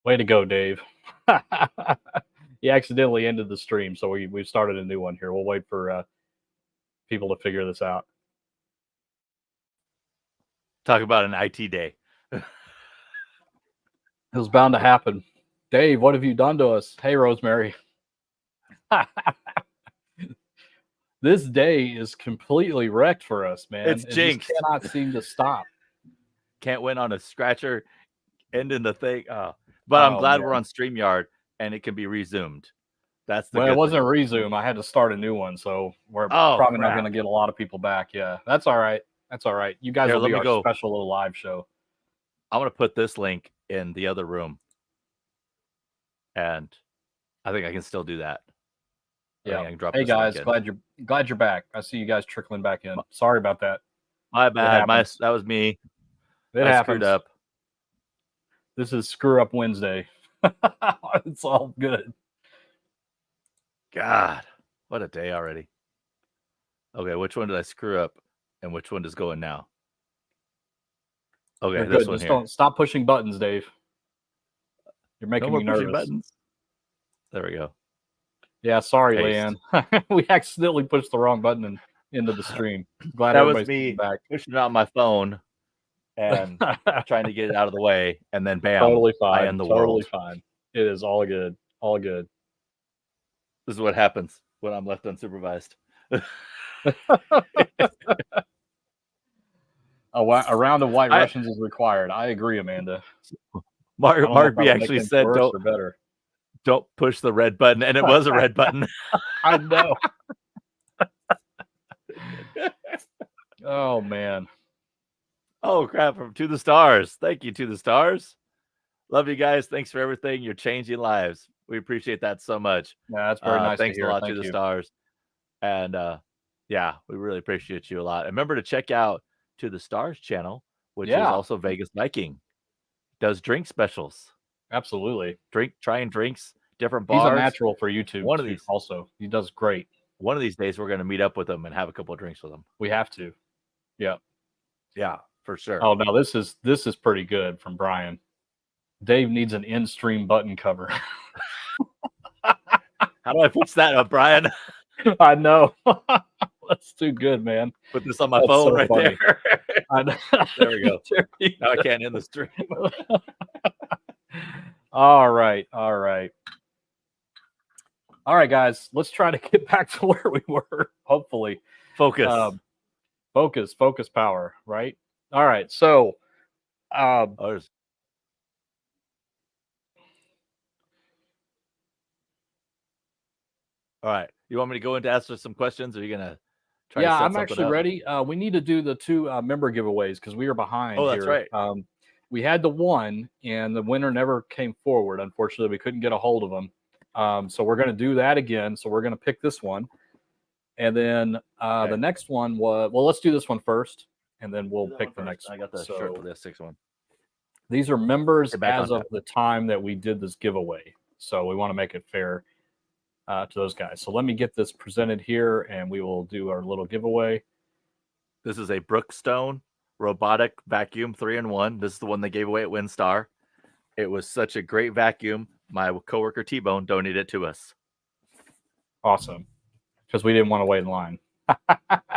Way to go, Dave. He accidentally ended the stream, so we've started a new one here. We'll wait for people to figure this out. Talk about an IT day. It was bound to happen. Dave, what have you done to us? Hey, Rosemary. This day is completely wrecked for us, man. It's jinxed. Just cannot seem to stop. Can't win on a scratcher, ending the thing. But I'm glad we're on StreamYard and it can be resumed. That's the it wasn't a resume. I had to start a new one, so we're probably not going to get a lot of people back. Yeah, that's all right. That's all right. You guys will be our special little live show. I'm going to put this link in the other room, and I think I can still do that. Yeah. Hey guys, glad you're back. I see you guys trickling back in. Sorry about that. My bad. That was me. I screwed up. This is Screw Up Wednesday. It's all good. God, what a day already. Okay, which one did I screw up, and which one is going now? Okay, this one. Just don't stop pushing buttons, Dave. You're making me nervous. Buttons. There we go. Yeah, sorry, Leanne. We accidentally pushed the wrong button into the stream. Glad that was me back. Pushing it on my phone and trying to get it out of the way, and then bam, totally fine. I end the world. Totally fine. It is all good. All good. This is what happens when I'm left unsupervised. A round of White Russians is required. I agree, Amanda. Mark B actually said, don't push the red button, and it was a red button. I know. Oh, man. Oh, crap. From To the Stars. Thank you, To the Stars. Love you guys. Thanks for everything. You're changing lives. We appreciate that so much. Yeah, that's very nice. Thanks a lot, To the Stars. And yeah, we really appreciate you a lot. And remember to check out To the Stars channel, which is also Vegas Viking. Does drink specials. Absolutely. Trying drinks, different bars. He's a natural for YouTube. One of these also. He does great. One of these days we're going to meet up with him and have a couple of drinks with him. We have to. Yeah. Yeah, for sure. Oh no, this is pretty good from Brian. Dave needs an in-stream button cover. How do I fix that up, Brian? I know. That's too good, man. Put this on my phone right there. There we go. Now I can't end the stream. All right, guys. Let's try to get back to where we were. Hopefully, focus power. Right. All right. So, all right. You want me to go in to answer some questions, or are you gonna? Yeah, I'm actually ready. We need to do the 2 member giveaways because we are behind. Oh, that's right. We had the one, and the winner never came forward. Unfortunately, we couldn't get a hold of them. So we're going to do that again. So we're going to pick this one. And then the next one was, well, let's do this one first, and then we'll pick the next one. I got the shirt for this 6th one. These are members as of the time that we did this giveaway. So we want to make it fair to those guys. So let me get this presented here, and we will do our little giveaway. This is a Brookstone robotic vacuum 3-in-1. This is the one they gave away at WinStar. It was such a great vacuum. My coworker T-Bone donated it to us. Awesome. Because we didn't want to wait in line.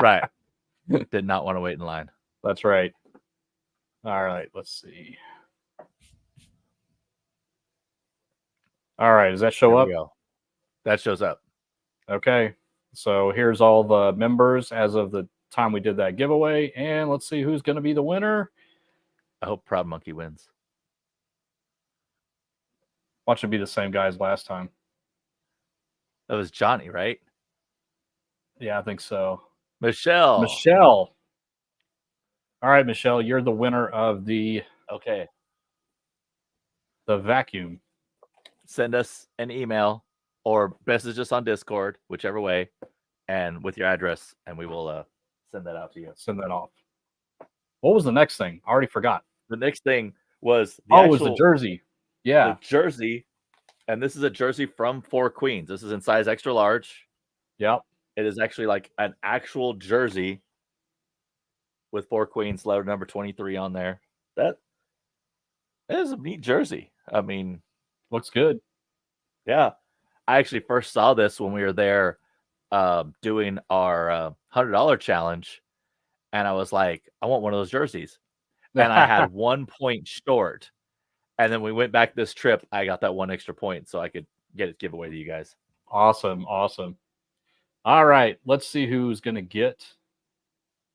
Right. Did not want to wait in line. That's right. All right. Let's see. All right. Does that show up? That shows up. Okay. So here's all the members as of the time we did that giveaway. And let's see who's going to be the winner. I hope Proud Monkey wins. Watch it be the same guy as last time. That was Johnny, right? Yeah, I think so. Michelle. All right, Michelle, you're the winner of the vacuum. Send us an email or message us on Discord, whichever way, and with your address, and we will send that out to you. Send that off. What was the next thing? I already forgot. The next thing was it was the jersey. Yeah. The jersey. And this is a jersey from Four Queens. This is in size extra large. Yep. It is actually like an actual jersey with Four Queens, letter number 23 on there. That is a neat jersey. I mean, Looks good. Yeah. I actually first saw this when we were there doing our $100 challenge. And I was like, I want one of those jerseys. And I had 1 point short. And then we went back this trip. I got that 1 extra point so I could get it giveaway to you guys. Awesome. Awesome. All right. Let's see who's going to get.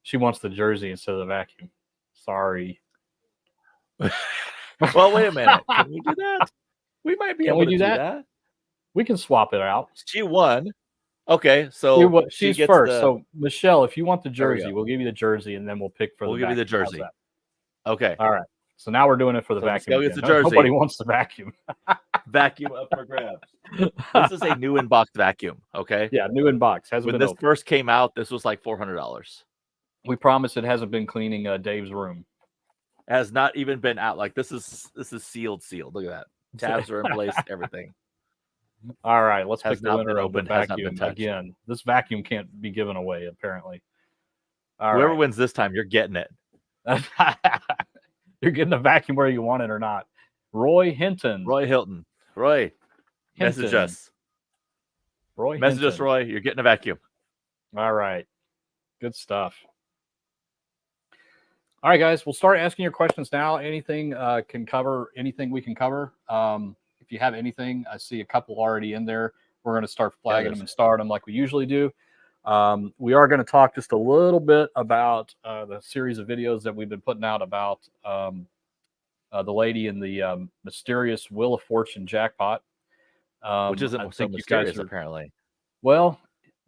She wants the jersey instead of the vacuum. Sorry. Well, wait a minute. Can we do that? We might be able to do that. We can swap it out. She won. Okay, so she's first. So Michelle, if you want the jersey, we'll give you the jersey, and then we'll pick for the vacuum. We'll give you the jersey. Okay. All right. So now we're doing it for the vacuum. Gets the jersey. Nobody wants the vacuum. Vacuum up for grabs. This is a new in-box vacuum, okay? Yeah, new in-box. When this first came out, this was like $400. We promise it hasn't been cleaning Dave's room. It has not even been out. Like this is sealed. Look at that. Tabs are in place, everything. All right, let's pick the winner of the vacuum again. This vacuum can't be given away, apparently. Whoever wins this time, you're getting it. You're getting the vacuum whether you want it or not. Roy Hinton. Roy Hilton. Roy, Hinton. Message us. Message us, Roy. You're getting a vacuum. All right. Good stuff. All right, guys. We'll start asking your questions now. Anything can cover anything we can cover. If you have anything, I see a couple already in there. We're going to start flagging them and start them like we usually do. We are going to talk just a little bit about the series of videos that we've been putting out about the lady in the mysterious Wheel of Fortune jackpot. Which isn't so mysterious, apparently. Well,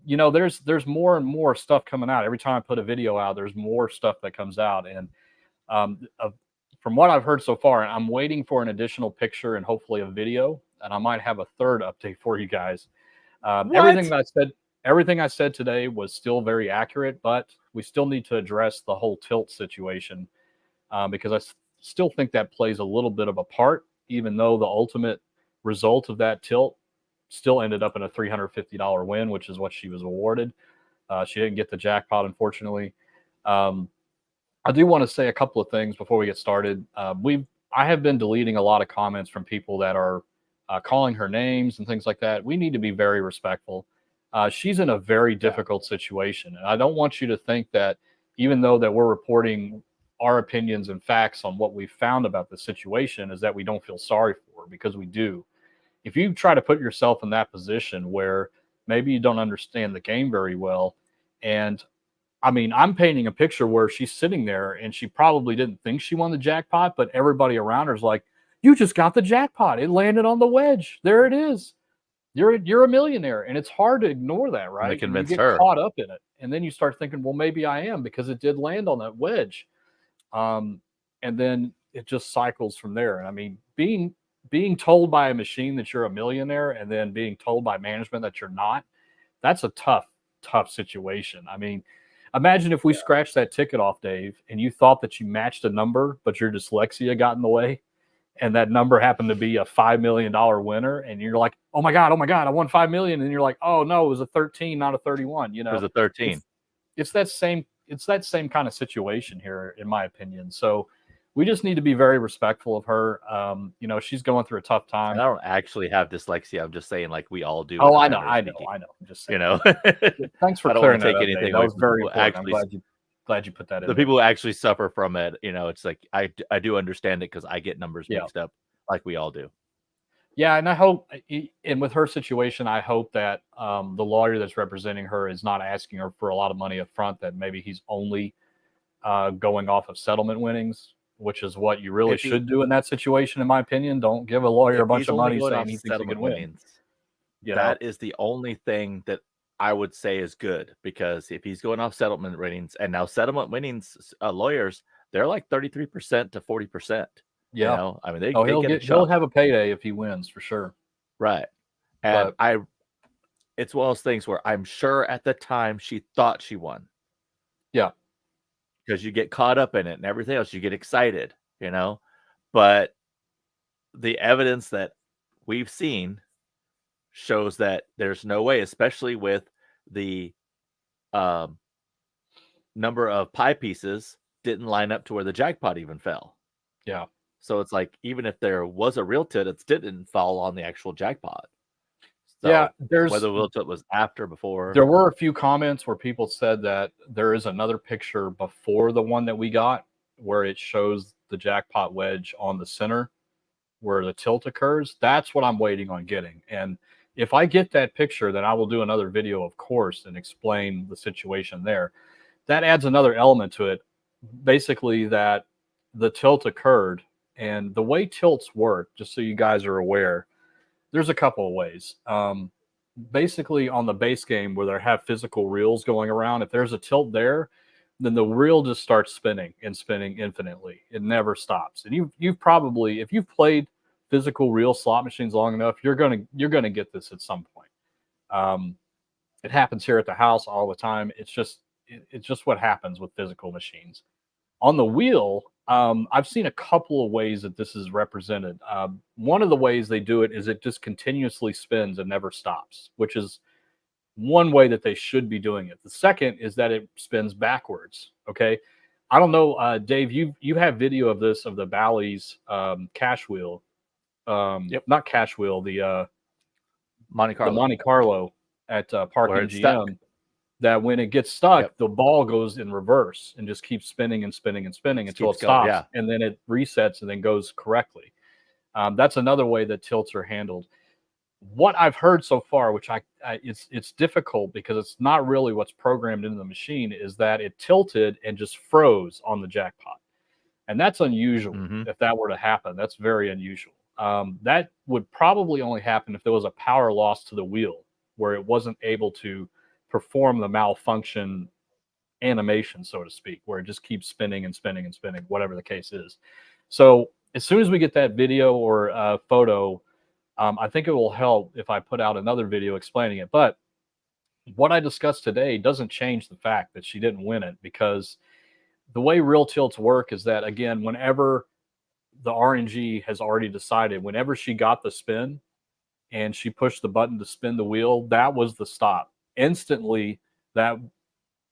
you know, there's more and more stuff coming out. Every time I put a video out, there's more stuff that comes out. And from what I've heard so far, I'm waiting for an additional picture and hopefully a video. And I might have a third update for you guys. Everything I said today was still very accurate, but we still need to address the whole tilt situation because I still think that plays a little bit of a part, even though the ultimate result of that tilt still ended up in a $350 win, which is what she was awarded. She didn't get the jackpot, unfortunately. I do want to say a couple of things before we get started. I have been deleting a lot of comments from people that are calling her names and things like that. We need to be very respectful. She's in a very difficult situation. And I don't want you to think that even though that we're reporting our opinions and facts on what we found about the situation is that we don't feel sorry for her, because we do. If you try to put yourself in that position where maybe you don't understand the game very well, and I mean, I'm painting a picture where she's sitting there and she probably didn't think she won the jackpot, but everybody around her is like, you just got the jackpot. It landed on the wedge. There it is. You're a millionaire. And it's hard to ignore that, right? You get caught up in it. And then you start thinking, well, maybe I am, because it did land on that wedge. And then it just cycles from there. And I mean, being told by a machine that you're a millionaire and then being told by management that you're not, that's a tough situation. I mean, imagine if we scratched that ticket off, Dave, and you thought that you matched a number, but your dyslexia got in the way, and that number happened to be a $5 million winner, and you're like, oh my God, I won $5 million. And you're like, oh no, it was a 13, not a 31. You know, it was a 13. It's that same kind of situation here, in my opinion. So we just need to be very respectful of her. You know, she's going through a tough time. And I don't actually have dyslexia. I'm just saying, like we all do. Oh, I know. I'm just saying. You know, thanks for clearing that up. Anything. That was very important. I'm glad you put that in. The people who actually suffer from it, you know, it's like I do understand it because I get numbers mixed up, like we all do. Yeah, and I hope, and with her situation, I hope that the lawyer that's representing her is not asking her for a lot of money up front. That maybe he's only going off of settlement winnings, which is what you really should do in that situation, in my opinion. Don't give a lawyer a bunch of money saying he thinks he can win. That is the only thing that I would say is good, because if he's going off settlement winnings, and now settlement winnings lawyers, they're like 33% to 40%. Yeah, you know? I mean, he'll have a payday if he wins, for sure. Right. And it's one of those things where I'm sure at the time she thought she won. Yeah. Because you get caught up in it and everything else, you get excited, you know. But the evidence that we've seen shows that there's no way, especially with the number of pie pieces didn't line up to where the jackpot even fell. Yeah. So it's like, even if there was a real tilt, it didn't fall on the actual jackpot. So Yeah, whether the real tilt was after, before. there were a few comments where people said that there is another picture before the one that we got where it shows the jackpot wedge on the center where the tilt occurs. That's what I'm waiting on getting. And if I get that picture, then I will do another video, of course, and explain the situation there. That adds another element to it. Basically, that the tilt occurred. And the way tilts work, just so you guys are aware, there's a couple of ways. Basically, on the base game where they have physical reels going around, if there's a tilt there, then the reel just starts spinning and spinning infinitely. It never stops. And you've probably, if you've played physical reel slot machines long enough, you're gonna get this at some point. It happens here at the house all the time. It's just what happens with physical machines. On the wheel, I've seen a couple of ways that this is represented. One of the ways they do it is it just continuously spins and never stops, which is one way that they should be doing it. The second is that it spins backwards. Okay. I don't know, Dave, you have video of this, of the Bally's cash wheel. Yep. Not cash wheel, the Monte Carlo. The Monte Carlo at Park Where and it's stuck. GM. That when it gets stuck, Yep. the ball goes in reverse and just keeps spinning and spinning and spinning until it keeps going, stops, yeah. and then it resets and then goes correctly. That's another way that tilts are handled. What I've heard so far, which it's difficult because it's not really what's programmed into the machine, is that it tilted and just froze on the jackpot, and that's unusual. Mhm. If that were to happen, that's very unusual. That would probably only happen if there was a power loss to the wheel where it wasn't able to perform the malfunction animation, so to speak, where it just keeps spinning and spinning and spinning, whatever the case is. So as soon as we get that video or photo, I think it will help if I put out another video explaining it. But what I discussed today doesn't change the fact that she didn't win it, because the way real tilts work is that, again, whenever the RNG has already decided, whenever she got the spin and she pushed the button to spin the wheel, that was the stop. Instantly, that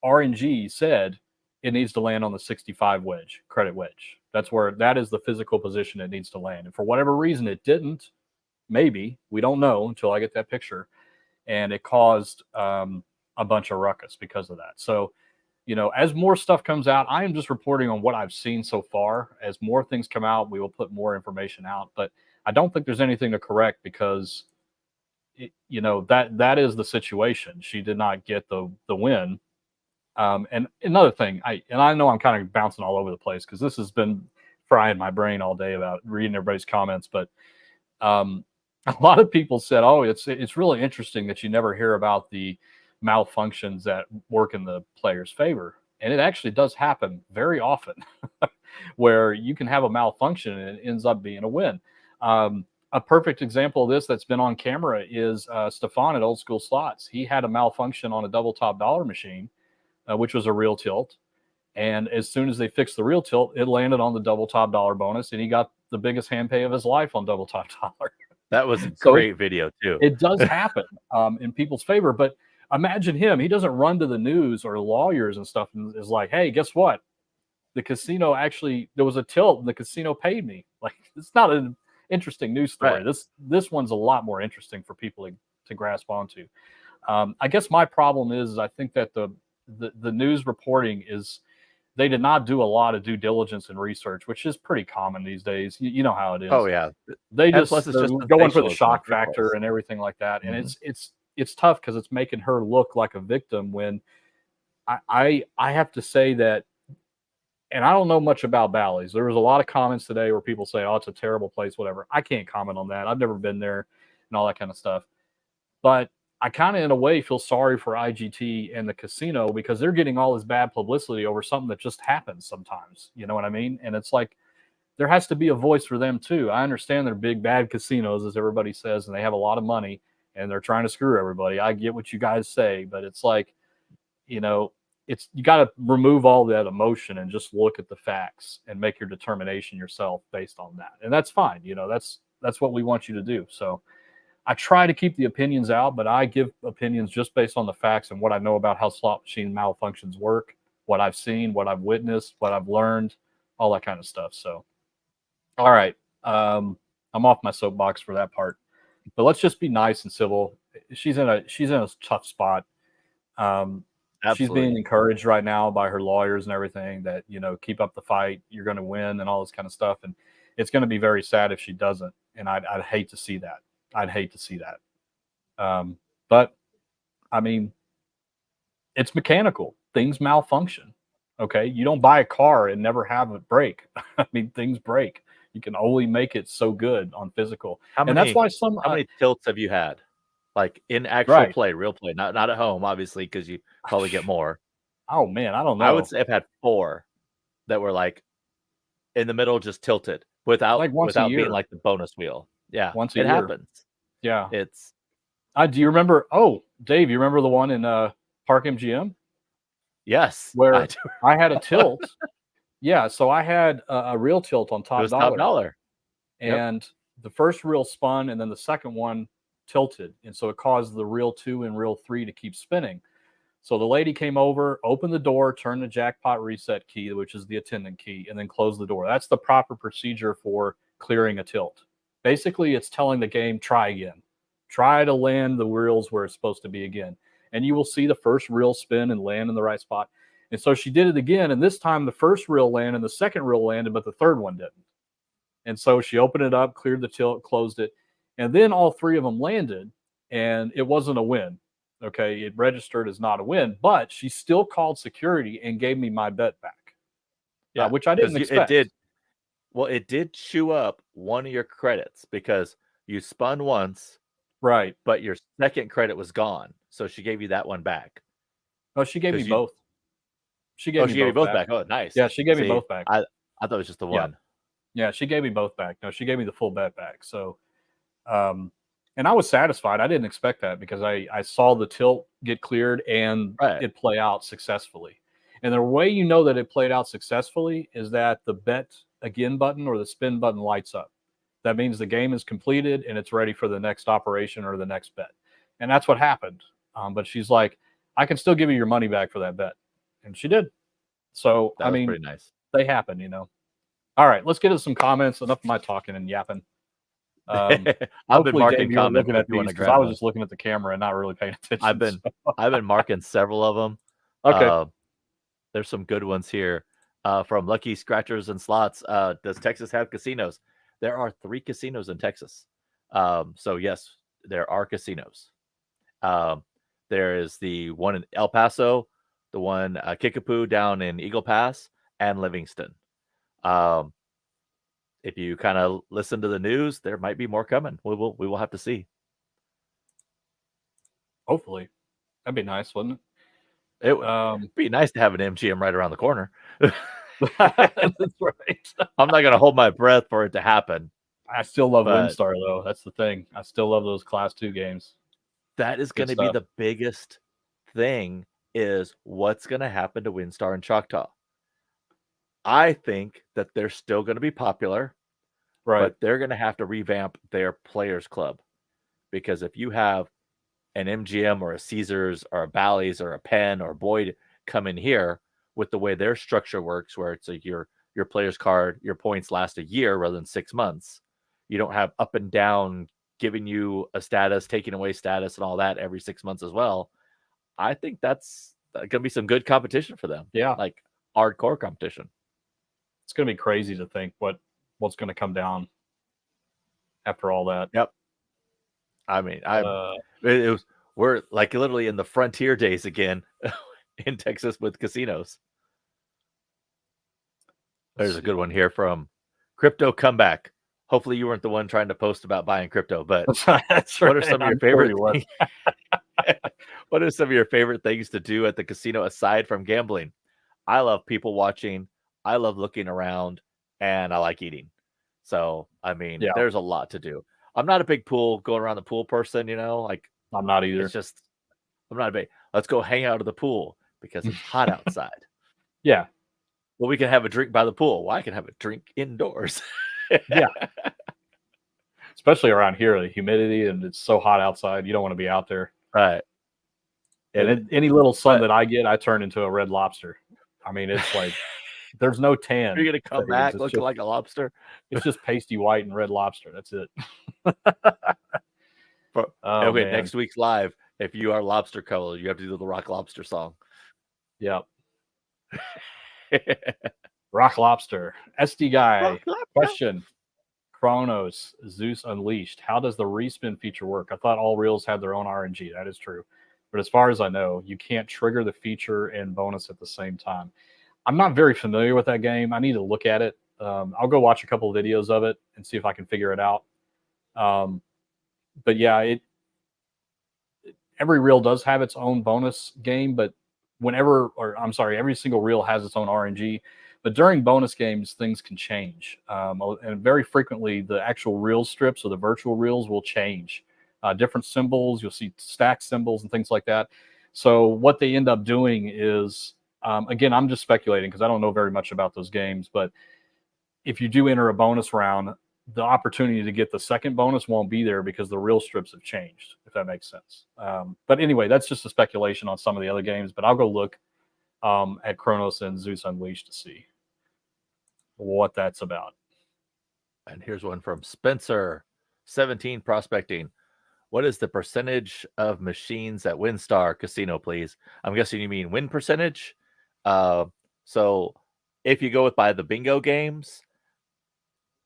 RNG said it needs to land on the 65 wedge, credit wedge. That is the physical position it needs to land. And for whatever reason, it didn't. Maybe, we don't know until I get that picture. And it caused a bunch of ruckus because of that. So, as more stuff comes out, I am just reporting on what I've seen so far. As more things come out, we will put more information out. But I don't think there's anything to correct, because that is the situation. She did not get the win. And another thing, I know I'm kind of bouncing all over the place because this has been frying my brain all day about reading everybody's comments. But a lot of people said, "Oh, it's really interesting that you never hear about the malfunctions that work in the player's favor." And it actually does happen very often, where you can have a malfunction and it ends up being a win. A perfect example of this that's been on camera is Stefan at Old School Slots. He had a malfunction on a double top dollar machine, which was a real tilt. And as soon as they fixed the real tilt, it landed on the double top dollar bonus, and he got the biggest hand pay of his life on double top dollar. That was a great video too. It does happen in people's favor. But imagine him. He doesn't run to the news or lawyers and stuff and is like, "Hey, guess what? The casino actually, there was a tilt and the casino paid me." Like, it's not an interesting news story. Right. This one's a lot more interesting for people to grasp onto. I guess my problem is I think that the news reporting is, they did not do a lot of due diligence and research, which is pretty common these days. You know how it is. Oh yeah. They And plus, it's they're just going for the sensationalism shock in the first factor place. and everything like that. And Mhm. it's tough because it's making her look like a victim, when I have to say that, and I don't know much about Bally's. There was a lot of comments today where people say, "Oh, it's a terrible place," whatever. I can't comment on that. I've never been there and all that kind of stuff. But I kind of, in a way, feel sorry for IGT and the casino, because they're getting all this bad publicity over something that just happens sometimes. You know what I mean? And it's like, there has to be a voice for them too. I understand they're big bad casinos, as everybody says, and they have a lot of money and they're trying to screw everybody. I get what you guys say, but it's like, you got to remove all that emotion and just look at the facts and make your determination yourself based on that. And that's fine. That's what we want you to do. So I try to keep the opinions out, but I give opinions just based on the facts and what I know about how slot machine malfunctions work, what I've seen, what I've witnessed, what I've learned, all that kind of stuff. So All right. I'm off my soapbox for that part, but let's just be nice and civil. She's in a tough spot. She's being Absolutely. encouraged right now by her lawyers and everything that, keep up the fight. You're going to win and all this kind of stuff. And it's going to be very sad if she doesn't. And I'd hate to see that. I'd hate to see that. But I mean, it's mechanical. Things malfunction. Okay. You don't buy a car and never have it break. I mean, things break. You can only make it so good on physical. How And that's many why some, how many tilts have you had? Like in actual right. play, real play, not at home, obviously, because you probably get more. Oh man, I don't I would know. say I've had 4 that were like in the middle, just tilted without Like once a being year. like the bonus wheel. Yeah, Once a it year. happens. Yeah. It's Do you remember? Oh, Dave, you remember the one in Park MGM yes, where I do. I had a tilt? Yeah, so I had a real tilt on It top was top dollar. Yep. and the first reel spun, and then the second one tilted, and so it caused the reel 2 and reel 3 to keep spinning. So the lady came over, opened the door, turned the jackpot reset key, which is the attendant key, and then closed the door. That's the proper procedure for clearing a tilt. Basically, it's telling the game, try again. Try to land the reels where it's supposed to be again. And you will see the first reel spin and land in the right spot. And so she did it again. And this time the first reel landed and the second reel landed, but the third one didn't. And so she opened it up, cleared the tilt, closed it. And then all 3 of them landed, and it wasn't a win. Okay, it registered as not a win, but she still called security and gave me my bet back. Yeah, which I didn't expect. It did chew up one of your credits because you spun once, right? But your second credit was gone, so she gave you that one back. Oh, she gave me both. She gave you both back. Oh, nice. Yeah, she gave me both back. I thought it was just the one. Yeah, she gave me both back. No, she gave me the full bet back. So, and I was satisfied. I didn't expect that because I saw the tilt get cleared and it play out successfully. And the way you know that it played out successfully is that the bet again button or the spin button lights up. That means the game is completed and it's ready for the next operation or the next bet. And that's what happened. But she's like, I can still give you your money back for that bet. And she did. So, that was pretty nice. They happen, All right, let's get to some comments. Enough of my talking and yapping. I've been marking comments looking at these because I was just looking at the camera and not really paying attention. I've been marking several of them. Okay. There's some good ones here from Lucky Scratchers and Slots. Does Texas have casinos? There are 3 casinos in Texas. So yes, there are casinos. There is the one in El Paso, the one Kickapoo down in Eagle Pass, and Livingston. If you kind of listen to the news, there might be more coming. We will have to see. Hopefully, that'd be nice, wouldn't it? It would be nice to have an MGM right around the corner. That's right. I'm not going to hold my breath for it to happen. I still love WinStar, though. That's the thing. I still love those Class 2 games. That is going to be the biggest thing, is what's going to happen to WinStar and Choctaw. I think that they're still going to be popular, right? But they're going to have to revamp their players club, because if you have an MGM or a Caesars or a Bally's or a Penn or Boyd come in here with the way their structure works, where it's like your players card, your points last a year rather than 6 months. You don't have up and down giving you a status, taking away status, and all that every 6 months as well. I think that's going to be some good competition for them. Yeah, like hardcore competition. It's going to be crazy to think what's going to come down after all that. Yep. I mean, we're like literally in the frontier days again in Texas with casinos. There's a good one here from Crypto Comeback. Hopefully you weren't the one trying to post about buying crypto, but that's what are some of your favorite things? What are some of your favorite things to do at the casino aside from gambling? I love people watching. I love looking around, and I like eating. So, I mean, there's a lot to do. I'm not a big going around the pool person, like I'm not either. It's just, I'm not a big, let's go hang out at the pool because it's hot outside. Yeah. Well, we can have a drink by the pool. Well, I can have a drink indoors. Yeah. Especially around here, the humidity, and it's so hot outside. You don't want to be out there. Right. And any little sun that I get, I turn into a red lobster. I mean, it's like There's no tan. You're gonna come phase. back It's looking just, like a lobster. it's just pasty white and red lobster. That's it. Oh Okay, man. next week's live. If you are lobster color, you have to do the Rock Lobster song. Yep. Rock lobster. SD guy. Rock Lobster. Question. Chronos, Zeus Unleashed. How does the respin feature work? I thought all reels had their own RNG. That is true. But as far as I know, you can't trigger the feature and bonus at the same time. I'm not very familiar with that game. I need to look at it. I'll go watch a couple of videos of it and see if I can figure it out. But yeah, every reel does have its own bonus game, but every single reel has its own RNG. But during bonus games, things can change. And very frequently, the actual reel strips or the virtual reels will change. Different symbols, you'll see stack symbols and things like that. So what they end up doing is, again, I'm just speculating because I don't know very much about those games, but if you do enter a bonus round, the opportunity to get the second bonus won't be there because the reel strips have changed, if that makes sense. But anyway, that's just a speculation on some of the other games, but I'll go look at Chronos and Zeus Unleashed to see what that's about. And here's one from Spencer, 17 prospecting. What is the percentage of machines at WinStar Casino, please? I'm guessing you mean win percentage. So if you go by the bingo games,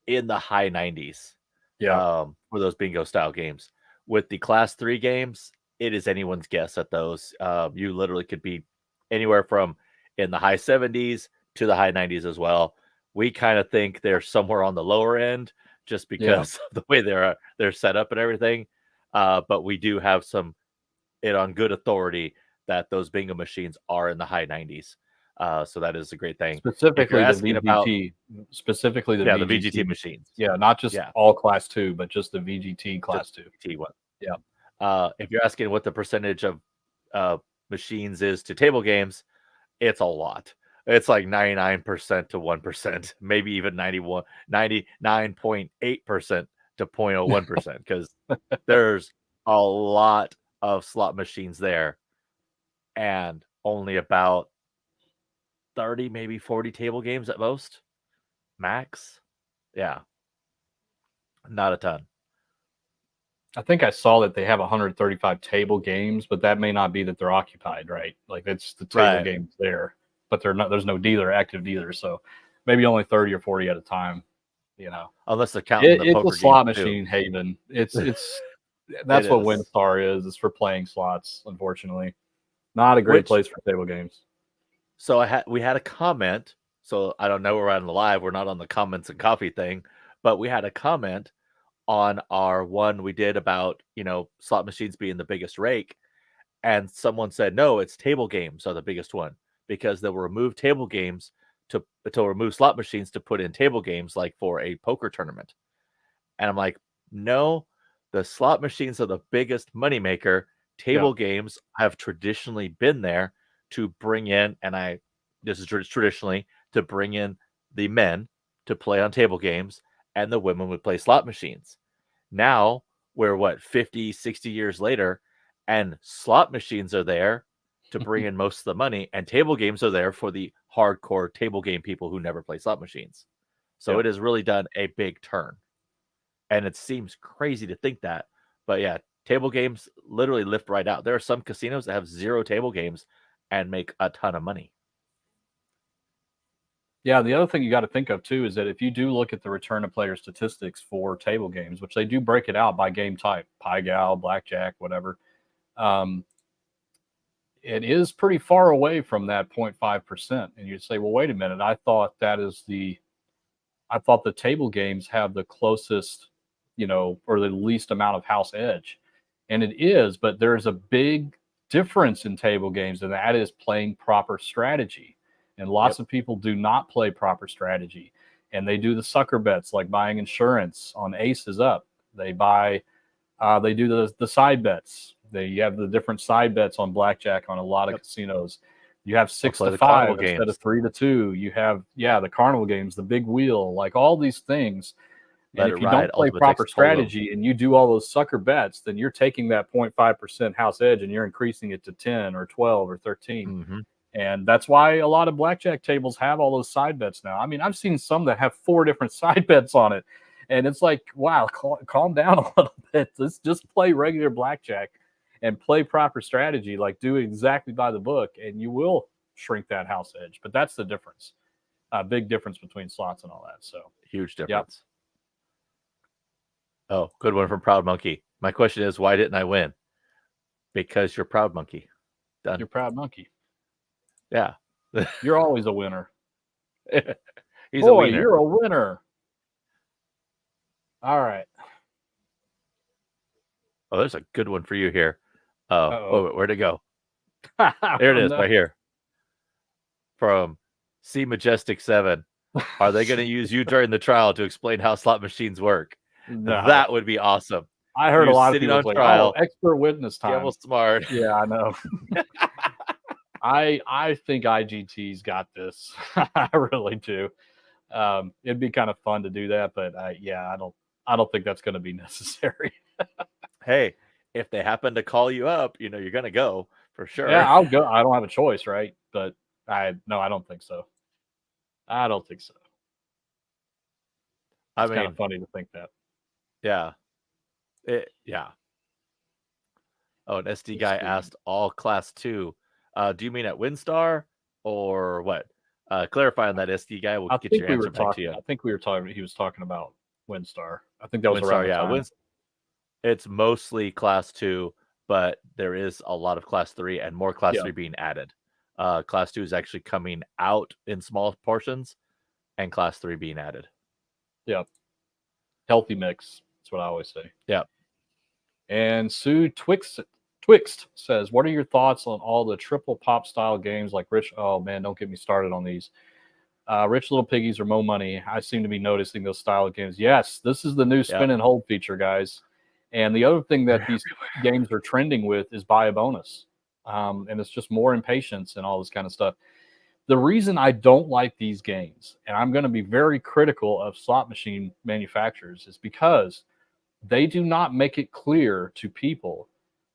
in the high 90s. Yeah. For those bingo style games. With the class 3 games, it is anyone's guess at those. You literally could be anywhere from in the high 70s to the high 90s as well. We kind of think they're somewhere on the lower end just because of the way they're set up and everything. But we do have it on good authority that those bingo machines are in the high 90s. So that is a great thing. Specifically the VGT. Specifically the the VGT machines. Yeah, not just all class 2, but just the VGT class 2. VGT one. Yeah. If you're asking what the percentage of machines is to table games, it's a lot. It's like 99% to 1%, maybe even 99.8% to 0.01%, because there's a lot of slot machines there and only about 30, maybe 40 table games at most, max. Yeah. Not a ton. I think I saw that they have 135 table games, but that may not be that they're occupied, right? Like it's the table games there, but there's no dealer, active dealer. So maybe only 30 or 40 at a time, Unless they're counting the poker it's a slot games machine too. Haven. That's what WinStar is for playing slots, unfortunately. Not a great place for table games. So we had a comment. So I don't know, we're on the live. We're not on the comments and coffee thing, but we had a comment on our one we did about, slot machines being the biggest rake. And someone said, no, it's table games are the biggest one because they'll remove table games to remove slot machines to put in table games like for a poker tournament. And I'm like, no, the slot machines are the biggest moneymaker. Table games have traditionally been there to bring in, this is traditionally to bring in the men to play on table games and the women would play slot machines. Now we're 50, 60 years later, and slot machines are there to bring in most of the money, and table games are there for the hardcore table game people who never play slot machines. So it has really done a big turn. And it seems crazy to think that. But yeah, table games literally lift right out. There are some casinos that have 0 table games and make a ton of money. Yeah, the other thing you got to think of too is that if you do look at the return of player statistics for table games, which they do break it out by game type, Payback, Blackjack, whatever, it is pretty far away from that 0.5%. And you'd say, well, wait a minute, I thought the table games have the closest, or the least amount of house edge. And it is, but there's a big difference in table games, and that is playing proper strategy. And lots of people do not play proper strategy, and they do the sucker bets like buying insurance on aces up. They do the side bets. You have the different side bets on blackjack on a lot of casinos. You have 6 to 5 instead of 3 to 2. You have the carnival games, the big wheel, like all these things. And if you don't play proper strategy and you do all those sucker bets, then you're taking that 0.5% house edge and you're increasing it to 10 or 12 or 13. Mm-hmm. And that's why a lot of blackjack tables have all those side bets now. I mean, I've seen some that have 4 different side bets on it. And it's like, wow, calm down a little bit. Let's just play regular blackjack and play proper strategy, like do exactly by the book, and you will shrink that house edge. But that's the difference. Big difference between slots and all that. So huge difference. Yep. Oh, good one from Proud Monkey. My question is, why didn't I win? Because you're Proud Monkey. Done. You're Proud Monkey. Yeah. You're always a winner. He's Boy, a winner. You're a winner. All right. Oh, there's a good one for you here. Oh, where'd it go? There it is, right here. From C Majestic 7. Are they going to use you during the trial to explain how slot machines work? No. That would be awesome. I heard a lot of people say, trial, expert witness time. Gamble smart. Yeah, I know. I think IGT's got this. I really do. It'd be kind of fun to do that, but I don't think that's going to be necessary. Hey, if they happen to call you up, you're going to go for sure. Yeah, I'll go. I don't have a choice, right? But I don't think so. I don't think so. It's kind of funny to think that. Yeah. Yeah. Oh, an SD guy asked all class 2. Do you mean at WinStar or what? Clarify on that, SD guy. We'll get your answer back to you. I think he was talking about WinStar. I think that was WinStar, around the time. It's mostly class 2, but there is a lot of class 3 and more class 3 being added. Class 2 is actually coming out in small portions and class 3 being added. Yep. Healthy mix. That's what I always say. Yep. And Sue Twixt says, what are your thoughts on all the triple pop style games like Rich? Oh man, don't get me started on these. Rich Little Piggies or Mo Money. I seem to be noticing those style of games. Yes, this is the new spin and hold feature, guys. And the other thing that these games are trending with is buy a bonus. And it's just more impatience and all this kind of stuff. The reason I don't like these games, and I'm going to be very critical of slot machine manufacturers, is because they do not make it clear to people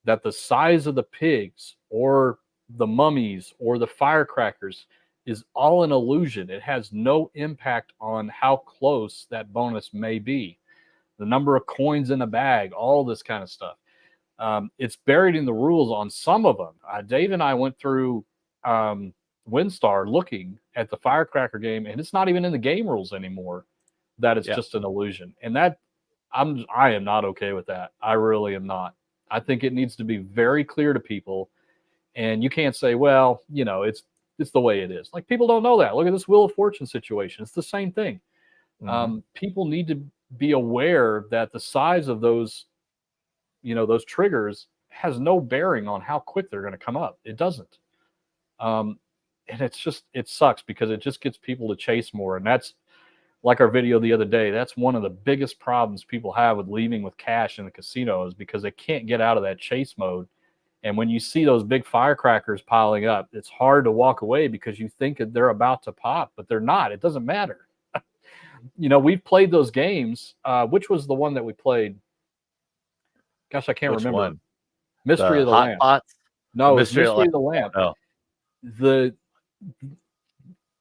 that the size of the pigs or the mummies or the firecrackers is all an illusion. It has no impact on how close that bonus may be. The number of coins in a bag, all this kind of stuff. It's buried in the rules on some of them. Dave and I went through WinStar looking at the firecracker game, and it's not even in the game rules anymore that it's just an illusion. And that I am not okay with that. I really am not. I think it needs to be very clear to people, and you can't say, well, it's the way it is. Like, people don't know that. Look at this Wheel of Fortune situation. It's the same thing. Mm-hmm. People need to be aware that the size of those, those triggers has no bearing on how quick they're going to come up. It doesn't. And it sucks because it just gets people to chase more. And that's like our video the other day. That's one of the biggest problems people have with leaving with cash in the casino, is because they can't get out of that chase mode. And when you see those big firecrackers piling up, it's hard to walk away because you think that they're about to pop, but they're not. It doesn't matter. We've played those games. Which was the one that we played? Gosh, I can't remember. One? Mystery of the Lamp. Pots? No, Mystery of the Lamp. Oh. The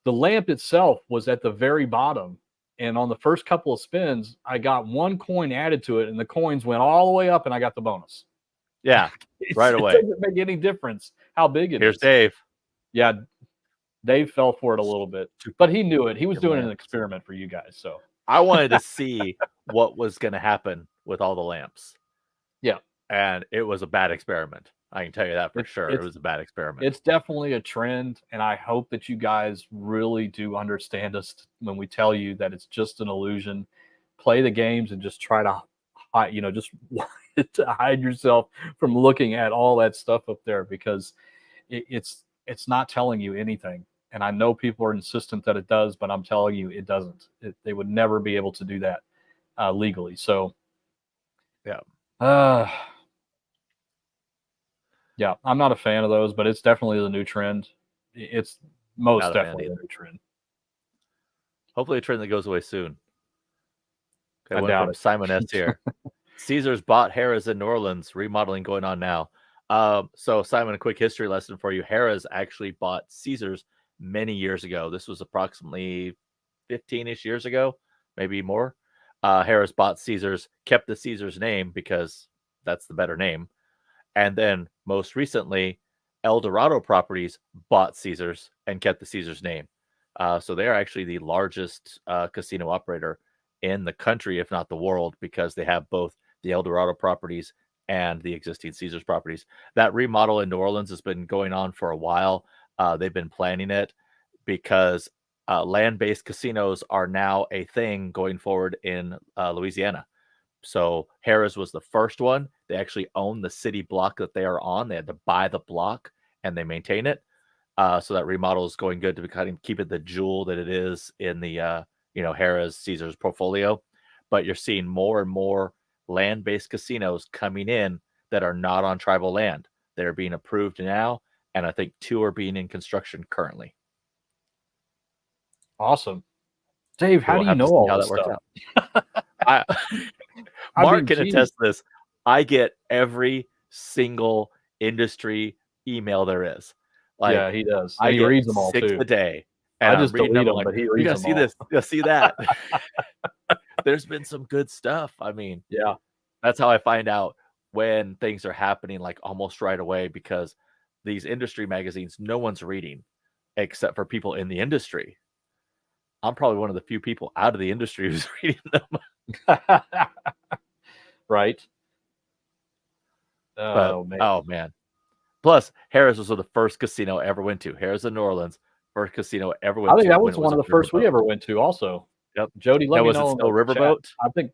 lamp itself was at the very bottom, and on the first couple of spins, I got one coin added to it, and the coins went all the way up, and I got the bonus. Yeah, right away. It doesn't make any difference how big it is. Here's Dave. Yeah, Dave fell for it a little bit, but he knew it. He was doing an experiment for you guys. So I wanted to see what was going to happen with all the lamps. Yeah, and it was a bad experiment. I can tell you that for sure. It was a bad experiment. It's definitely a trend, and I hope that you guys really do understand us when we tell you that it's just an illusion. Play the games and just try to hide, just to hide yourself from looking at all that stuff up there, because it's not telling you anything. And I know people are insistent that it does, but I'm telling you it doesn't. They would never be able to do that legally. So, yeah. Yeah, I'm not a fan of those, but it's definitely the new trend. It's most definitely the new trend. Hopefully a trend that goes away soon. Okay, I doubt it. Simon S. here. Caesar's bought Harrah's in New Orleans. Remodeling going on now. So Simon, a quick history lesson for you. Harrah's actually bought Caesars many years ago. This was approximately 15-ish years ago, maybe more. Harrah's bought Caesars, kept the Caesars name because that's the better name. And then most recently, El Dorado Properties bought Caesars and kept the Caesars name. So they are actually the largest casino operator in the country, if not the world, because they have both the El Dorado Properties and the existing Caesars properties. That remodel in New Orleans has been going on for a while. They've been planning it because land-based casinos are now a thing going forward in Louisiana. So Harrah's was the first one. They actually own the city block that they are on. They had to buy the block and they maintain it. So that remodel is going good to kind of keep it the jewel that it is in the Harrah's Caesars portfolio. But you're seeing more and more land-based casinos coming in that are not on tribal land. They're being approved now, and I think 2 are being in construction currently. Awesome. Dave, how do you know all this stuff? Mark can attest to this. I get every single industry email there is. Like, yeah, he does. I he reads them all 6 too. a day. And I just delete them, like, but he you reads gotta them see all. this. You gotta see that. There's been some good stuff. I mean, yeah, that's how I find out when things are happening, like almost right away, because these industry magazines, no one's reading except for people in the industry. I'm probably one of the few people out of the industry who's reading them. Right. Oh man. Plus, Harrah's was the first casino I ever went to. Harrah's in New Orleans, first casino I ever went to. I think that was one of the first we ever went to also. Yep. Jody, let me know. Was it still Riverboat? I think,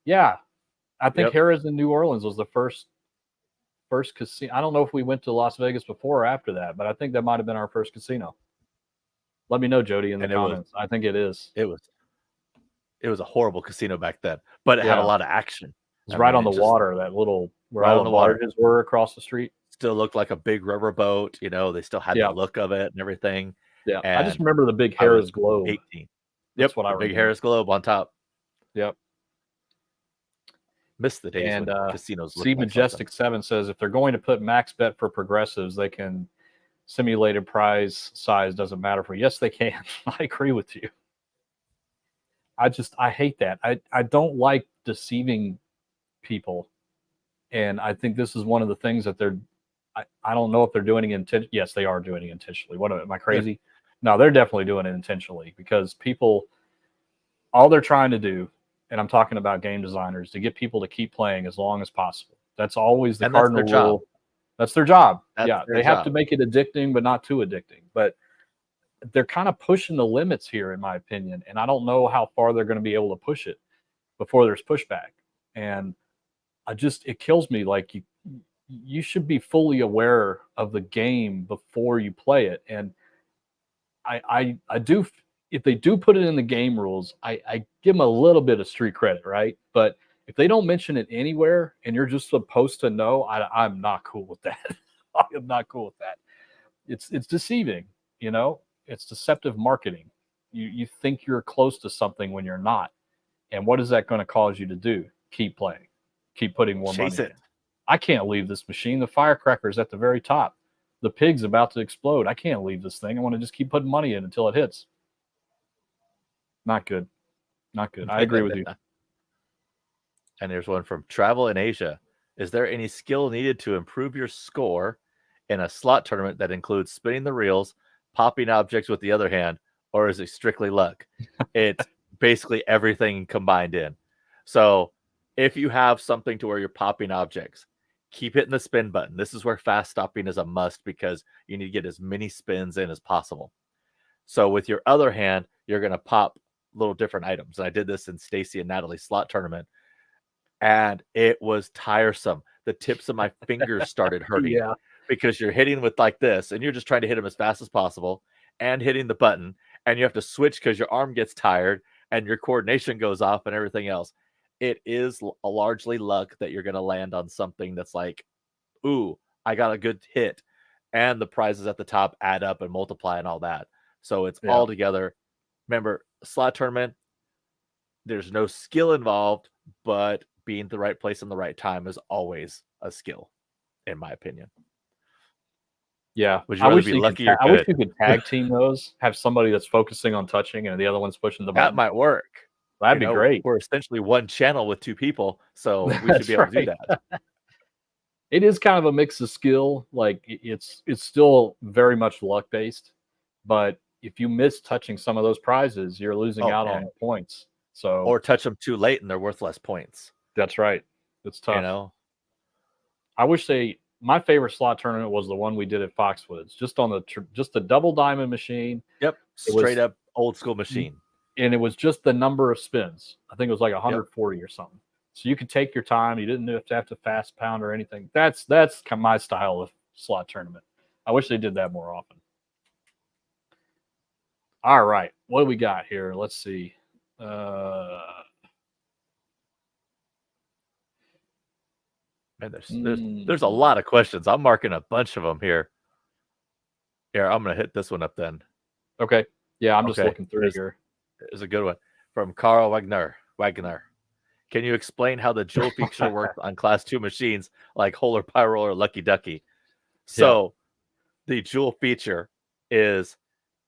yeah. I think Harrah's in New Orleans was the first casino. I don't know if we went to Las Vegas before or after that, but I think that might have been our first casino. Let me know, Jody, in the comments. I think it is. It was a horrible casino back then, but it had a lot of action. It was right on the water, that little where all the barges were across the street. Still looked like a big riverboat. They still had the look of it and everything. Yeah, and I just remember the big Harrah's globe. 18. That's what I remember. Big Harrah's globe on top. Yep. Missed the days when casinos. Steve Majestic 7 says if they're going to put max bet for progressives, they can simulated prize size doesn't matter for. Yes, they can. I agree with you. I hate that. I don't like deceiving people, and I think this is one of the things that they're. I don't know if they're doing it intentionally. Yes, they are doing it intentionally. What am I crazy? Yeah. No, they're definitely doing it intentionally because people, all they're trying to do, and I'm talking about game designers, to get people to keep playing as long as possible. That's always the cardinal rule. That's their job. They have to make it addicting, but not too addicting. But they're kind of pushing the limits here, in my opinion. And I don't know how far they're going to be able to push it before there's pushback. And it kills me. Like you should be fully aware of the game before you play it. And I do, if they do put it in the game rules, I give them a little bit of street credit, right? But if they don't mention it anywhere and you're just supposed to know, I'm not cool with that. I am not cool with that. It's deceiving, it's deceptive marketing. You think you're close to something when you're not. And what is that going to cause you to do? Keep playing, keep putting more money in. I can't leave this machine. The firecracker's at the very top. The pig's about to explode. I can't leave this thing. I want to just keep putting money in until it hits. Not good. Not good. I agree with you. And there's one from Travel in Asia. Is there any skill needed to improve your score in a slot tournament that includes spinning the reels, popping objects with the other hand, or is it strictly luck? It's basically everything combined in. So if you have something to where you're popping objects, keep hitting the spin button. This is where fast stopping is a must because you need to get as many spins in as possible. So with your other hand, you're going to pop little different items. And I did this in Stacy and Natalie's slot tournament. And it was tiresome. The tips of my fingers started hurting because you're hitting with like this and you're just trying to hit them as fast as possible and hitting the button. And you have to switch because your arm gets tired and your coordination goes off and everything else. It is a largely luck that you're going to land on something that's like, ooh, I got a good hit. And the prizes at the top add up and multiply and all that. So it's all together. Remember, slot tournament, there's no skill involved, but being at the right place in the right time is always a skill. in my opinion. Yeah, Would you rather be lucky or I wish good? you could tag team those. Have somebody that's focusing on touching and the other one's pushing the That button. might work. That'd be great. We're essentially one channel with 2 people, so we should That's be able to do right. that. It is kind of a mix of skill. Like it's still very much luck based, but if you miss touching some of those prizes, you're losing out on the points. So or touch them too late and they're worth less points. That's right. It's tough. You know, I wish my favorite slot tournament was the one we did at Foxwoods, just on just the double diamond machine. Yep, straight up old school machine. And it was just the number of spins. I think it was like 140 or something. So you could take your time. You didn't have to fast pound or anything. That's my style of slot tournament. I wish they did that more often. All right, what do we got here? Let's see. Man, there's a lot of questions. I'm marking a bunch of them here. Here, I'm gonna hit this one up then. Okay. Yeah, I'm just looking through here. It's a good one from Carl Wagner. Can you explain how the jewel feature works on Class 2 machines like Holer Pyro or Lucky Ducky? So the jewel feature is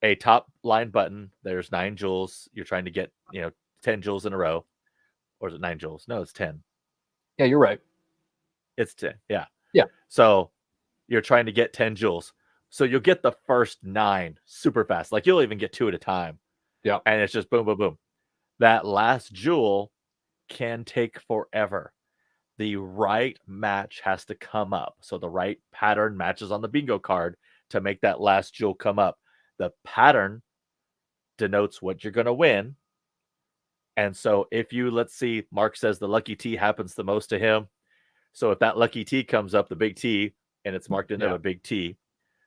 a top line button. There's 9 jewels. You're trying to get 10 jewels in a row. Or is it 9 jewels? No, it's 10. Yeah, you're right. It's 10. Yeah. Yeah. So you're trying to get 10 jewels. So you'll get the first 9 super fast. Like you'll even get 2 at a time. Yeah. And it's just boom, boom, boom. That last jewel can take forever. The right match has to come up. So the right pattern matches on the bingo card to make that last jewel come up. The pattern denotes what you're going to win. And so if you, let's see, Mark says the lucky T happens the most to him. So if that lucky T comes up, the big T, and it's marked into a big T,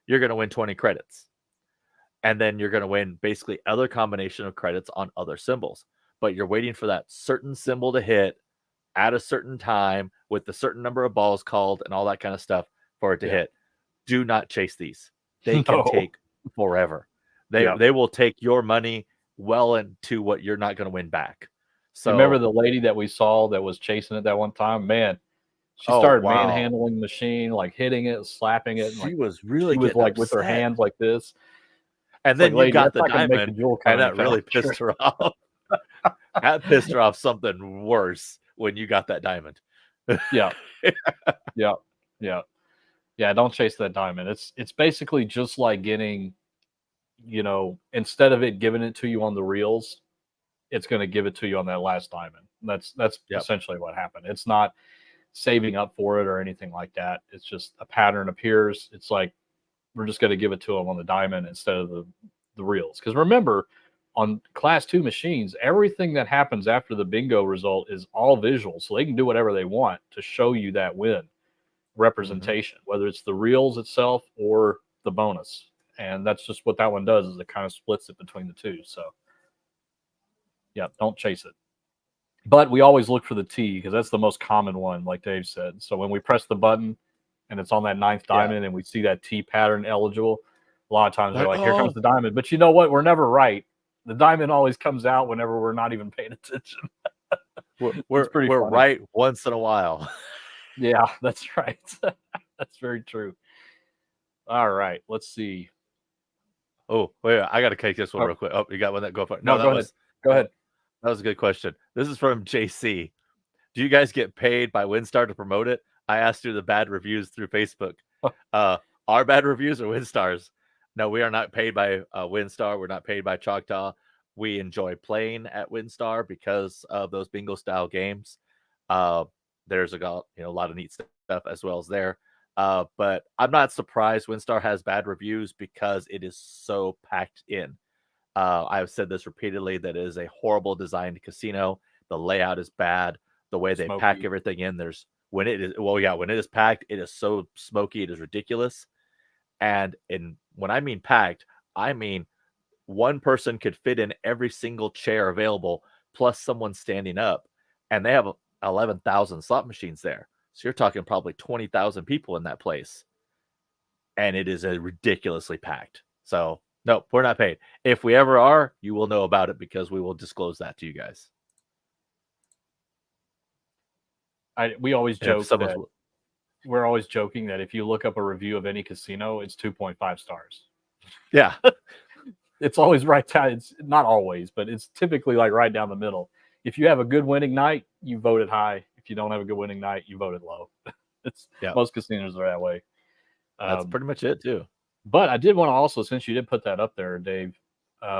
you're going to win 20 credits. And then you're going to win basically other combination of credits on other symbols. But you're waiting for that certain symbol to hit at a certain time with a certain number of balls called and all that kind of stuff for it to hit. Do not chase these. They can take forever. They will take your money well into what you're not going to win back. So remember the lady that we saw that was chasing it that one time? Man, she started manhandling the machine, like hitting it, slapping it. She was really like with her hands like this. And then you got the diamond, and that really pissed her off. That pissed her off something worse when you got that diamond. Yeah. Don't chase that diamond. It's basically just like getting, instead of it giving it to you on the reels, it's going to give it to you on that last diamond. That's essentially what happened. It's not saving up for it or anything like that. It's just a pattern appears. It's like we're just going to give it to them on the diamond instead of the reels. Because remember, on Class 2 machines, everything that happens after the bingo result is all visual, so they can do whatever they want to show you that win representation, whether it's the reels itself or the bonus. And that's just what that one does, is it kind of splits it between the two. So yeah, don't chase it. But we always look for the T, because that's the most common one, like Dave said. So when we press the button and it's on that 9th diamond and we see that T pattern eligible, a lot of times they're like, here comes the diamond. But you know what? We're never right. The diamond always comes out whenever we're not even paying attention. We're right once in a while. Yeah, that's right. That's very true. All right, let's see. Oh, wait, I got to take this one real quick. Oh, you got one that go for it? No, go ahead. That was a good question. This is from JC. Do you guys get paid by WinStar to promote it? I asked you the bad reviews through Facebook. Our bad reviews or WinStar's? No, we are not paid by WinStar. We're not paid by Choctaw. We enjoy playing at WinStar because of those bingo style games. There's a lot of neat stuff as well as there. But I'm not surprised WinStar has bad reviews because it is so packed in. I've said this repeatedly, that it is a horrible designed casino. The layout is bad. The way they pack everything in, when it is packed, it is so smoky, it is ridiculous. And when I mean packed, I mean one person could fit in every single chair available, plus someone standing up. And they have 11,000 slot machines there. So you're talking probably 20,000 people in that place. And it is ridiculously packed. So no, we're not paid. If we ever are, you will know about it because we will disclose that to you guys. We always joke that we're always joking that if you look up a review of any casino, it's 2.5 stars. Yeah. It's always right down. It's not always, but it's typically like right down the middle. If you have a good winning night, you voted high. If you don't have a good winning night, you voted low. It's most casinos are that way. That's pretty much it too. But I did want to also, since you did put that up there, Dave,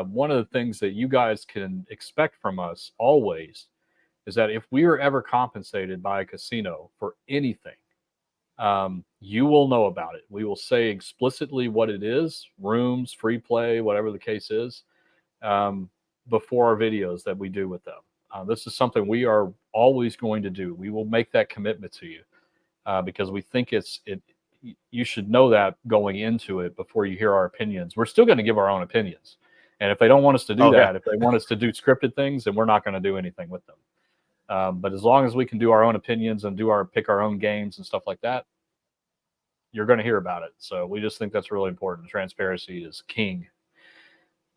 one of the things that you guys can expect from us always is that if we are ever compensated by a casino for anything, you will know about it. We will say explicitly what it is, rooms, free play, whatever the case is, before our videos that we do with them. This is something we are always going to do. We will make that commitment to you because we think you should know that going into it before you hear our opinions. We're still going to give our own opinions. And if they don't want us to do that, if they want us to do scripted things, then we're not going to do anything with them. But as long as we can do our own opinions and pick our own games and stuff like that, you're going to hear about it. So we just think that's really important. Transparency is king.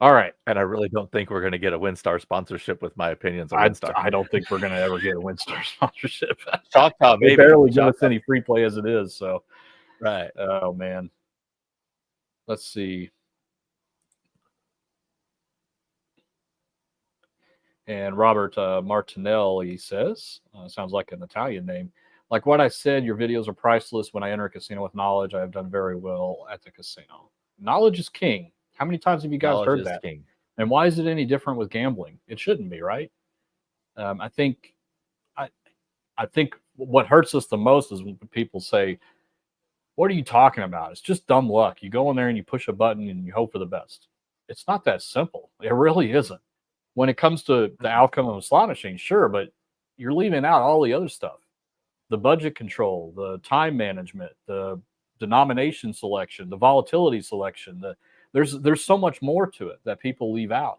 All right. And I really don't think we're going to get a WinStar sponsorship with my opinions on WinStar. I don't think we're going to ever get a WinStar sponsorship. Choctaw, maybe. They barely give us any free play as it is. So, right. Oh, man. Let's see. And Robert Martinelli says, sounds like an Italian name. Like what I said, your videos are priceless. When I enter a casino with knowledge, I have done very well at the casino. Knowledge is king. How many times have you guys heard that? King. And why is it any different with gambling? It shouldn't be, right? I think what hurts us the most is when people say, what are you talking about? It's just dumb luck. You go in there and you push a button and you hope for the best. It's not that simple. It really isn't. When it comes to the outcome of a slot machine, sure, but you're leaving out all the other stuff. The budget control, the time management, the denomination selection, the volatility selection. There's so much more to it that people leave out.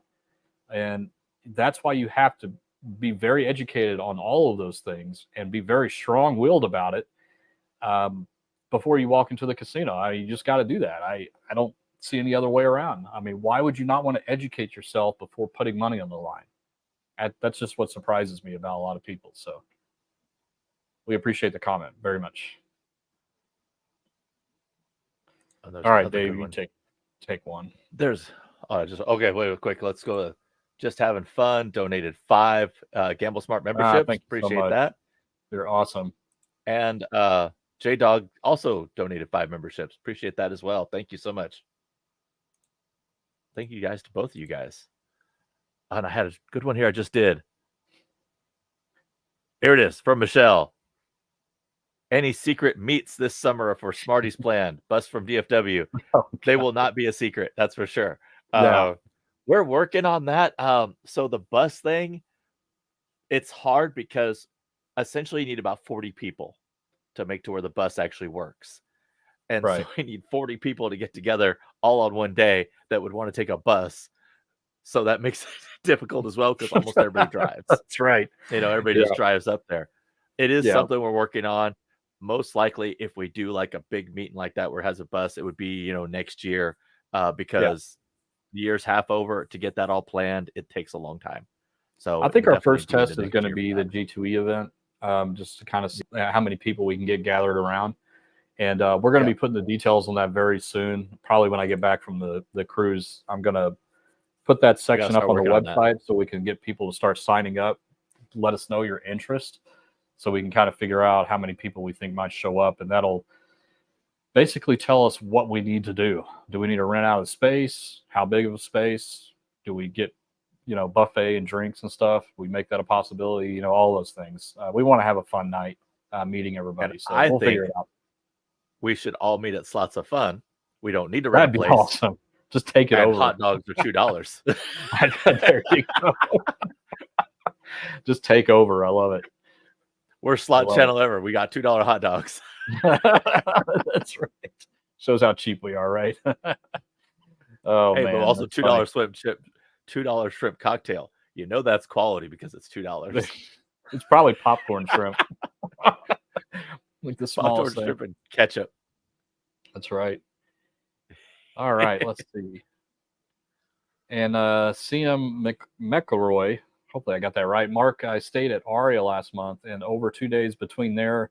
And that's why you have to be very educated on all of those things and be very strong-willed about it before you walk into the casino. You just got to do that. I don't see any other way around. I mean, why would you not want to educate yourself before putting money on the line? That's just what surprises me about a lot of people. So we appreciate the comment very much. All right, Dave, you take one. Wait, quick. Let's go. Just having fun. Donated 5 Gamble Smart memberships. Appreciate that. They're awesome. And J Dog also donated 5 memberships. Appreciate that as well. Thank you so much. Thank you guys to both of you guys. And I had a good one here. I just did. Here it is from Michelle. Any secret meets this summer for Smarties planned? Bus from DFW. Oh, they will not be a secret. That's for sure. Yeah. We're working on that. So the bus thing, it's hard because essentially you need about 40 people to make to where the bus actually works. And so we need 40 people to get together all on one day that would want to take a bus. So that makes it difficult as well because almost everybody drives. That's right. Everybody just drives up there. It is something we're working on. Most likely, if we do like a big meeting like that where it has a bus, it would be, next year because the year's half over. To get that all planned, it takes a long time. So I think our first test is going to be the G2E event, just to kind of see how many people we can get gathered around. And we're going to be putting the details on that very soon. Probably when I get back from the cruise, I'm going to put that section up on the website so we can get people to start signing up. Let us know your interest so we can kind of figure out how many people we think might show up. And that'll basically tell us what we need to do. Do we need to rent out a space? How big of a space? Do we get, buffet and drinks and stuff? We make that a possibility, all those things. We want to have a fun night meeting everybody. And so we'll figure it out. We should all meet at Slots of Fun. We don't need to rent a place. That'd be awesome. Just take it over. Hot dogs are $2. There you go. Just take over. I love it. We're slot channel ever. We got $2 hot dogs. That's right. Shows how cheap we are, right? Oh, hey, man. But also $2 shrimp cocktail. That's quality because it's $2. It's probably popcorn shrimp. Like the small shrimp and ketchup. That's right. All right, let's see. And CM McElroy, hopefully I got that right. Mark, I stayed at Aria last month, and over 2 days between there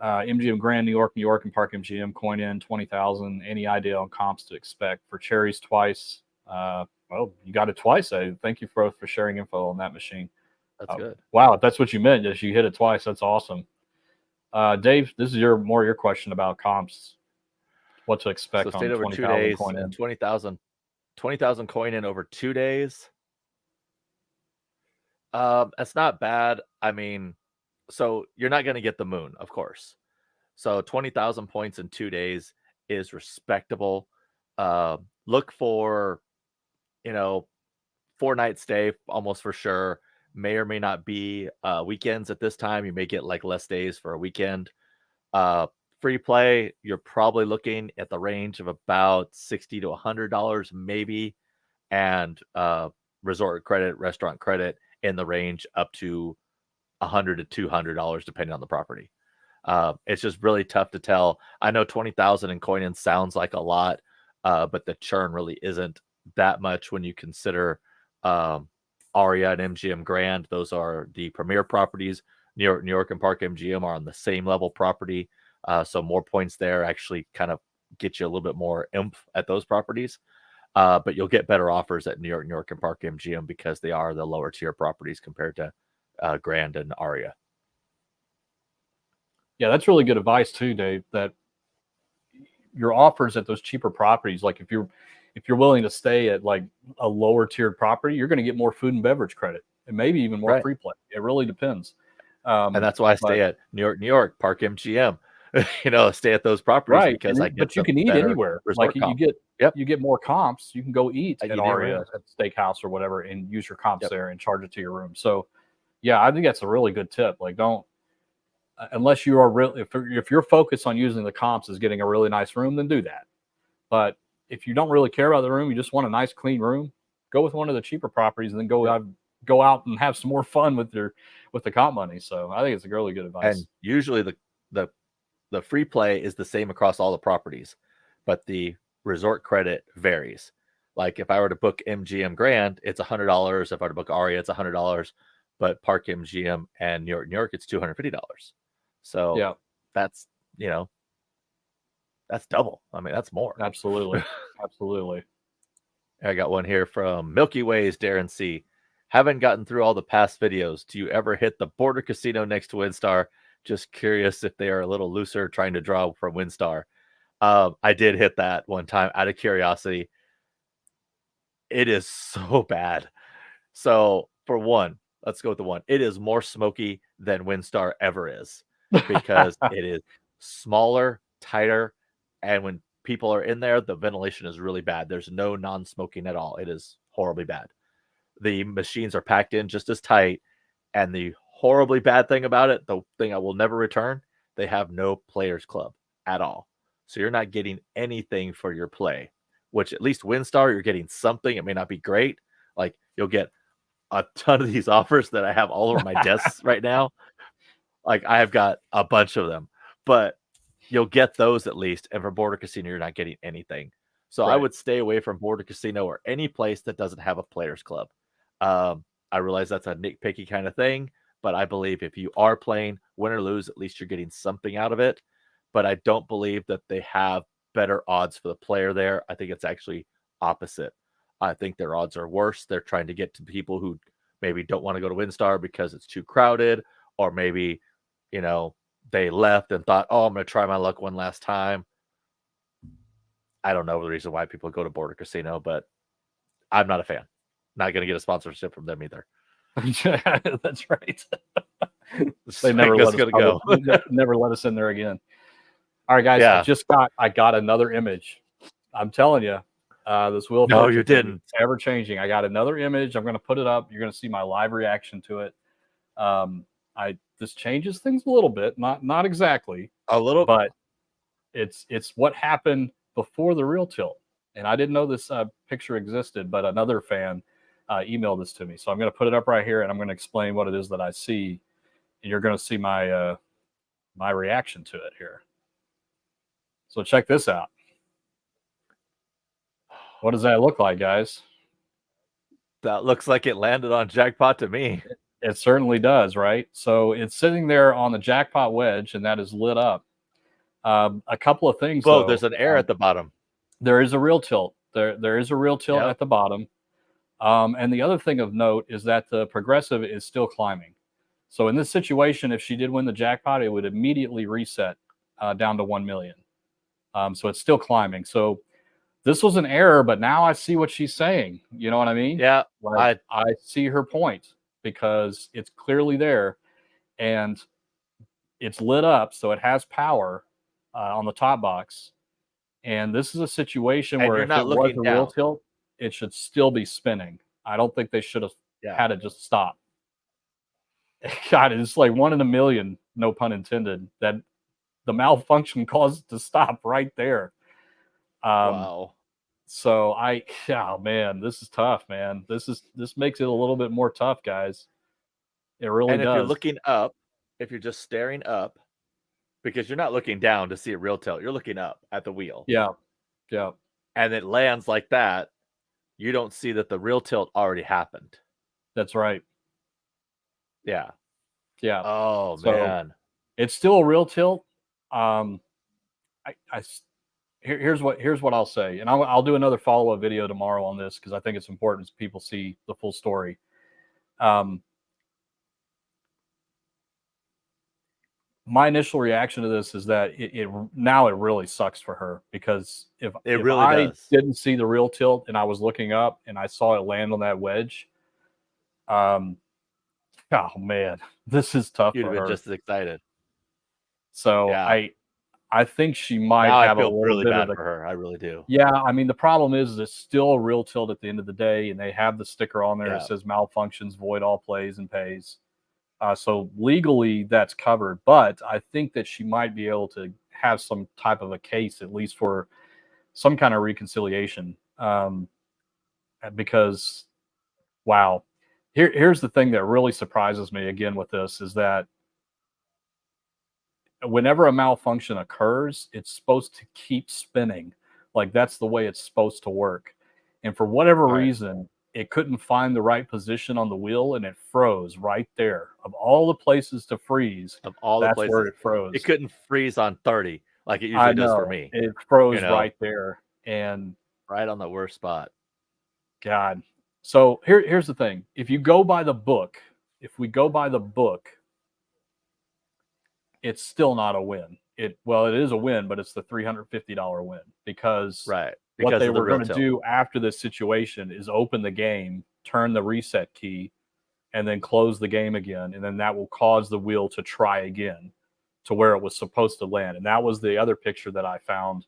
MGM Grand, New York, and Park MGM coin in 20,000. Any idea on comps to expect for cherries twice? Well, you got it twice. Thank you for sharing info on that machine. That's good. Wow, if that's what you meant, yes, you hit it twice. That's awesome. Dave, this is your question about comps. What to expect So on stayed over 2 20,000 days, coin in? 20,000 coin in over 2 days. That's not bad. I mean, so you're not going to get the moon, of course. So 20,000 points in 2 days is respectable. Look for, 4-night stay almost for sure. May or may not be weekends at this time. You may get like less days for a weekend. Free play, you're probably looking at the range of about $60 to $100 maybe, and resort credit, restaurant credit in the range up to $100 to $200 depending on the property. It's just really tough to tell. I know 20,000 in coin in sounds like a lot, but the churn really isn't that much when you consider Aria and MGM Grand. Those are the premier properties. New York, and Park MGM are on the same level property. So more points there actually kind of get you a little bit more oomph at those properties. But you'll get better offers at New York, and Park MGM because they are the lower tier properties compared to Grand and Aria. Yeah, that's really good advice too, Dave. That your offers at those cheaper properties, like if you're willing to stay at like a lower tiered property, you're going to get more food and beverage credit and maybe even more free play. It really depends. And that's why I stay at New York, Park MGM. Stay at those properties because I get. But you can eat anywhere. Like you get more comps. You can go eat at Aria, at Steakhouse or whatever, and use your comps there and charge it to your room. So, yeah, I think that's a really good tip. Like, don't unless you are really if your focus on using the comps is getting a really nice room, then do that. But if you don't really care about the room, you just want a nice clean room, go with one of the cheaper properties, and then go out and have some more fun with the comp money. So I think it's a really good advice. And usually the free play is the same across all the properties, but the resort credit varies. Like if I were to book MGM Grand, it's $100. If I were to book Aria, it's $100. But Park MGM and New York, it's $250. So yeah, that's that's double. I mean, that's more. Absolutely. Absolutely. I got one here from Milky Ways, Darren C. Haven't gotten through all the past videos. Do you ever hit the border casino next to WinStar? Just curious if they are a little looser trying to draw from WinStar. I did hit that one time out of curiosity. It is so bad. So for one, let's go with the one. It is more smoky than WinStar ever is because it is smaller, tighter, and when people are in there, the ventilation is really bad. There's no non-smoking at all. It is horribly bad. The machines are packed in just as tight, and the horribly bad thing about it, the thing I will never return, they have no players club at all. So you're not getting anything for your play, which at least WinStar, you're getting something. It may not be great. Like you'll get a ton of these offers that I have all over my desks right now. Like I have got a bunch of them, but you'll get those at least. And for Border Casino, you're not getting anything. So I would stay away from Border Casino or any place that doesn't have a players club. I realize that's a nitpicky kind of thing, but I believe if you are playing, win or lose, at least you're getting something out of it. But I don't believe that they have better odds for the player there. I think it's actually opposite. I think their odds are worse. They're trying to get to people who maybe don't want to go to WinStar because it's too crowded, or maybe, they left and thought, oh, I'm going to try my luck one last time. I don't know the reason why people go to Border Casino, but I'm not a fan. Not going to get a sponsorship from them either. That's right. They never let us go. Never let us in there again. All right, guys. Yeah. I got another image. I'm telling you, this wheel. No, you didn't. It's ever changing. I got another image. I'm going to put it up. You're going to see my live reaction to it. This changes things a little bit, not exactly a little, but it's what happened before the real tilt. And I didn't know this picture existed, but another fan emailed this to me. So I'm going to put it up right here, and I'm going to explain what it is that I see, and you're going to see my my reaction to it here. So check this out. What does that look like, guys? That looks like it landed on jackpot to me. It certainly does, right? So it's sitting there on the jackpot wedge, and that is lit up. A couple of things, Whoa, though. there's an error at the bottom. There is a real tilt. There is a real tilt Yep. at the bottom. And the other thing of note is that the progressive is still climbing. So in this situation, if she did win the jackpot, it would immediately reset down to 1 million. So it's still climbing. So this was an error, but now I see what she's saying. You know what I mean? Yeah, Like, I see her point because it's clearly there and it's lit up. So it has power on the top box. And this is a situation and where you're if not it was looking a real down. tilt, it should still be spinning. I don't think they should have Yeah. had it just stop. God, it's like 1 in a million, no pun intended, that the malfunction caused it to stop right there. Wow. So oh man, this is tough, man. This makes it a little bit more tough, guys. It really And if does. you're looking up, if you're just staring up, because you're not looking down to see a real tilt, you're looking up at the wheel. Yeah. Yeah. And it lands like that, you don't see that the real tilt already happened. That's right. Yeah. Yeah. Oh So man. it's still a real tilt. Here's what I'll say, and I'll do another follow-up video tomorrow on this because I think it's important as people see the full story. My initial reaction to this is that it now it really sucks for her because if really I does. didn't see the real tilt and I was looking up and I saw it land on that wedge, oh man, this is tough You'd for have been her. just as excited. So Yeah. I think she might Now have I a feel little really bit bad of a for her. I really do. Yeah, I mean the problem is it's still a real tilt at the end of the day, and they have the sticker on there that Yeah. says malfunctions, void all plays and pays. So legally that's covered, but I think that she might be able to have some type of a case at least for some kind of reconciliation. Because wow, here's the thing that really surprises me again with this is that whenever a malfunction occurs, it's supposed to keep spinning. Like that's the way it's supposed to work. And for whatever Right. reason, it couldn't find the right position on the wheel and it froze right there. Of all the places to freeze, Of all the that's places, where it froze. it couldn't freeze on 30 like it I usually does for know. me. It froze You know? right there. And Right on the worst spot. God. So here's the thing. If you go by the book, if we go by the book, it's still not a win. It is a win, but it's the $350 win because Right. what Because they of the were real going to tilt. do after this situation is open the game, turn the reset key, and then close the game again. And then that will cause the wheel to try again to where it was supposed to land. And that was the other picture that I found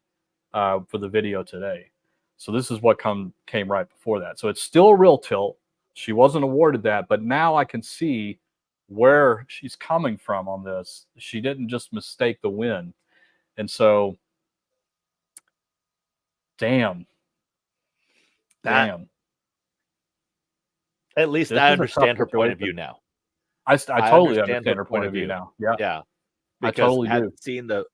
for the video today. So this is what came right before that. So it's still a real tilt. She wasn't awarded that, but now I can see where she's coming from on this. She didn't just mistake the win. And so, damn. At least This I is a tough understand her point of view situation. now. I totally understand her point of view now. Yeah. Yeah. I Because totally do. had seen the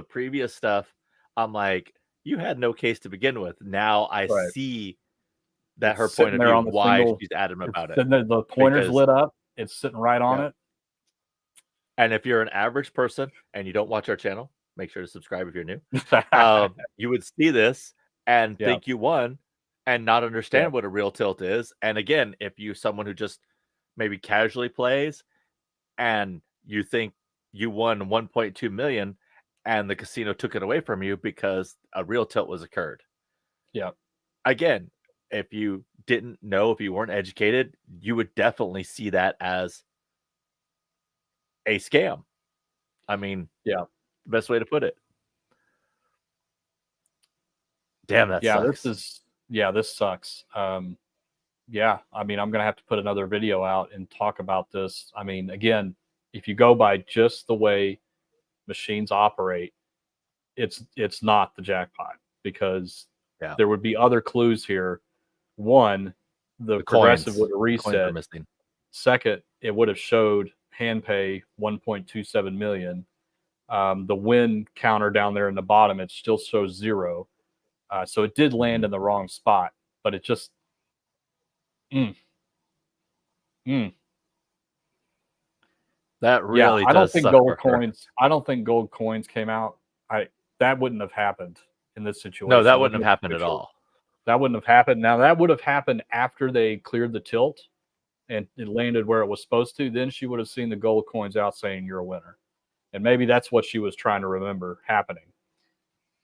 previous stuff, I'm like, you had no case to begin with. Now I Right. see that It's her sitting point of there view, on the why single- she's adamant about it. The pointer's Because- lit up. It's sitting right on it. And if you're an average person and you don't watch our channel, make sure to subscribe if you're new. You would see this and think you won and not understand what a real tilt is. And again, if you someone who just maybe casually plays and you think you won 1.2 million and the casino took it away from you because a real tilt was occurred. Yeah. Again, if you didn't know, if you weren't educated, you would definitely see that as a scam. I mean, yeah, best way to put it. Damn, that sucks. This sucks. Yeah, I mean, I'm gonna have to put another video out and talk about this. I mean, again, if you go by just the way machines operate, it's not the jackpot because there would be other clues here. One, the progressive would have reset. Second, it would have showed hand pay 1.27 million. The win counter down there in the bottom, it still shows 0. So it did land in the wrong spot, but it just That really I don't does think suck gold for her. coins. I don't think gold coins came out. That wouldn't have happened in this situation. No, that wouldn't have happened at all. That wouldn't have happened. Now that would have happened after they cleared the tilt and it landed where it was supposed to. Then she would have seen the gold coins out saying you're a winner, and maybe that's what she was trying to remember happening.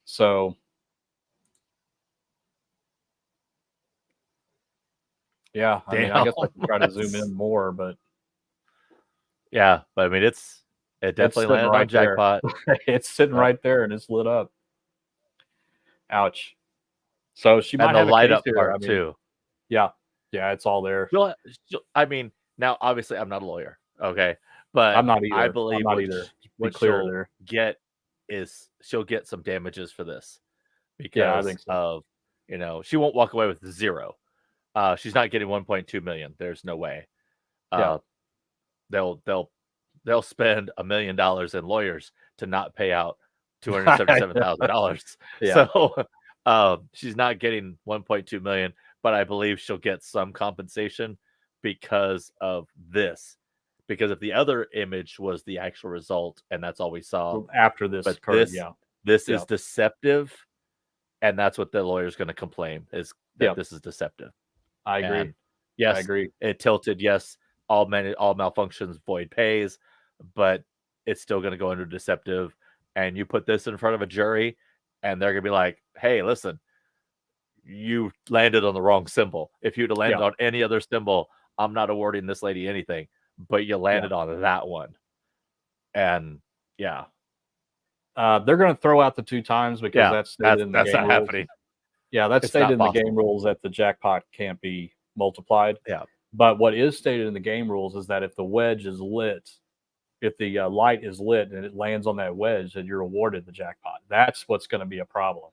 So, yeah, I mean, I guess I can try to zoom in more, but yeah, but I mean, it definitely landed on jackpot. It's sitting right there and it's lit up. Ouch. So she might have a light case up here. part too. Yeah, it's all there. I mean, now obviously I'm not a lawyer, okay, but I'm not either. I believe what she'll get is she'll get some damages for this because I think so. of, you know, she won't walk away with zero. She's not getting 1.2 million. There's no way. They'll spend $1 million in lawyers to not pay out $277,000. So she's not getting 1.2 million, but I believe she'll get some compensation because of this. Because if the other image was the actual result and that's all we saw after this, but occurred, this is deceptive, and that's what the lawyer's going to complain is that this is deceptive. I agree. And yes, I agree. It tilted. Yes, all malfunctions void pays, but it's still going to go into deceptive. And you put this in front of a jury, and they're going to be like, "Hey, listen, you landed on the wrong symbol. If you'd have landed on any other symbol, I'm not awarding this lady anything. But you landed on that one." And they're going to throw out the 2 times because that's stated in the game rules. Happening. Yeah, that's stated in the game rules that the jackpot can't be multiplied. Yeah. But what is stated in the game rules is that if the wedge is lit, if the light is lit and it lands on that wedge, then you're awarded the jackpot. That's what's going to be a problem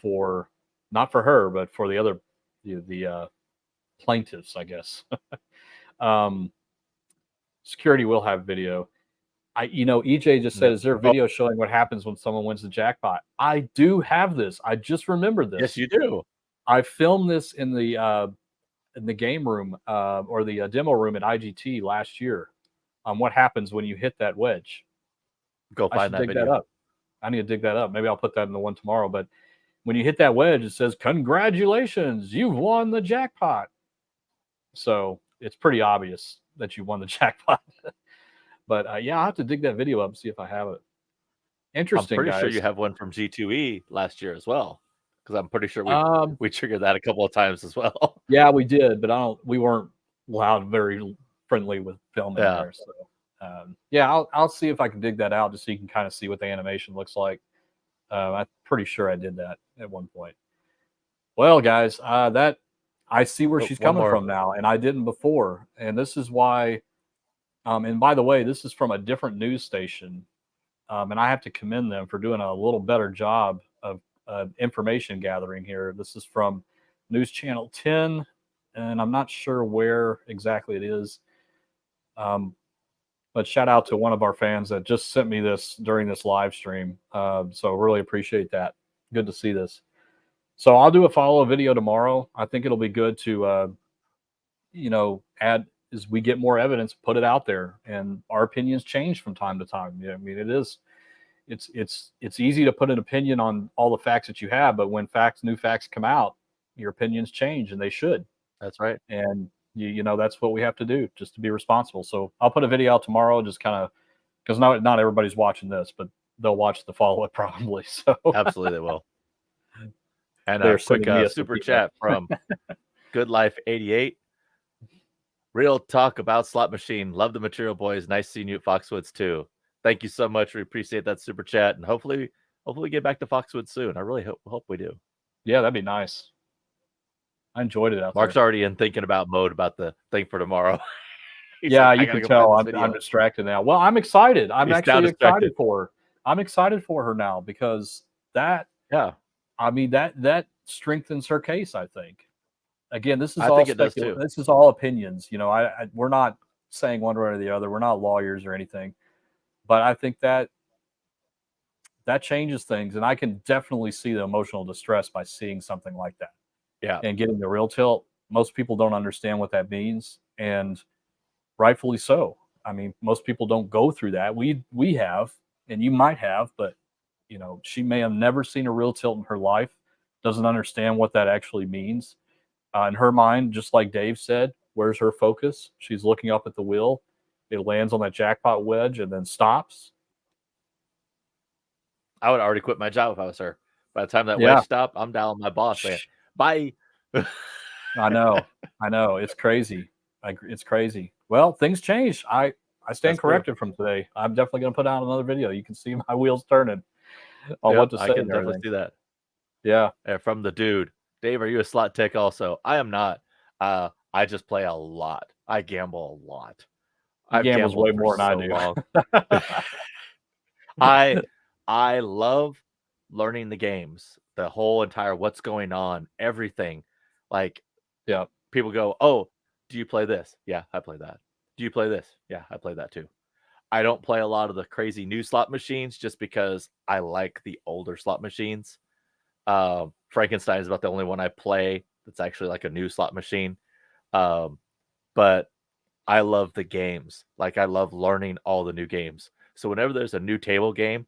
for not for her, but for the other the plaintiffs, I guess. Security will have video. EJ just said, is there video showing what happens when someone wins the jackpot? I do have this. I just remembered this. Yes, you do. I filmed this in the game room or the demo room at IGT last year on what happens when you hit that wedge. Go find that video. That up. I need to dig that up. Maybe I'll put that in the one tomorrow. But when you hit that wedge, it says, "Congratulations, you've won the jackpot." So it's pretty obvious that you won the jackpot. But I'll have to dig that video up and see if I have it. Interesting. I'm pretty sure you have one from G2E last year as well, because I'm pretty sure we triggered that a couple of times as well. Yeah, we did, but we weren't very friendly with filming there. So I'll see if I can dig that out just so you can kind of see what the animation looks like. I'm pretty sure I did that at one point. Well, guys, that I see where she's coming from now, and I didn't before, and this is why. And by the way, this is from a different news station, and I have to commend them for doing a little better job of information gathering here. This is from News Channel 10, and I'm not sure where exactly it is. But shout out to one of our fans that just sent me this during this live stream. So really appreciate that. Good to see this. So I'll do a follow-up video tomorrow. I think it'll be good to, add as we get more evidence, put it out there, and our opinions change from time to time. I mean, it's easy to put an opinion on all the facts that you have, but when new facts come out, your opinions change, and they should. That's right. And that's what we have to do, just to be responsible. So I'll put a video out tomorrow, just kind of because not everybody's watching this, but they'll watch the follow-up probably. So absolutely they will. And a quick super chat from Good Life 88. Real talk about slot machine. Love the material, boys. Nice seeing you at Foxwoods too. Thank you so much. We appreciate that super chat, and hopefully we get back to Foxwoods soon. I really hope we do. Yeah, that'd be nice. I enjoyed it out Mark's there. already in thinking about mode about the thing for tomorrow. Yeah, like, you can tell I'm distracted now. Well, I'm excited. I'm actually excited for her. I'm excited for her now because that strengthens her case, I think. Again, this is all speculative. This is all opinions. We're not saying one way or the other. We're not lawyers or anything. But I think that changes things, and I can definitely see the emotional distress by seeing something like that. Yeah. And getting the real tilt. Most people don't understand what that means, and rightfully so. I mean, most people don't go through that. We have, and you might have, but you know, she may have never seen a real tilt in her life, doesn't understand what that actually means. In her mind, just like Dave said, where's her focus? She's looking up at the wheel. It lands on that jackpot wedge and then stops. I would already quit my job if I was her. By the time that Yeah. wedge stopped, I'm dialing my boss saying, bye. I know. It's crazy. It's crazy. Well, things change. I stand That's true. corrected from today. I'm definitely going to put out another video. You can see my wheels turning on Yep, what to say. I can and definitely everything. see that. Yeah. From the dude. Dave, are you a slot tech also? I am not. I just play a lot. I gamble a lot. He I've gambles gambled way for more than I so do. long. I love learning the games, the whole entire what's going on, everything. Like, Yeah. people go, oh, do you play this? Yeah, I play that. Do you play this? Yeah, I play that too. I don't play a lot of the crazy new slot machines just because I like the older slot machines. Frankenstein is about the only one I play that's actually like a new slot machine. But I love the games. Like, I love learning all the new games. So whenever there's a new table game,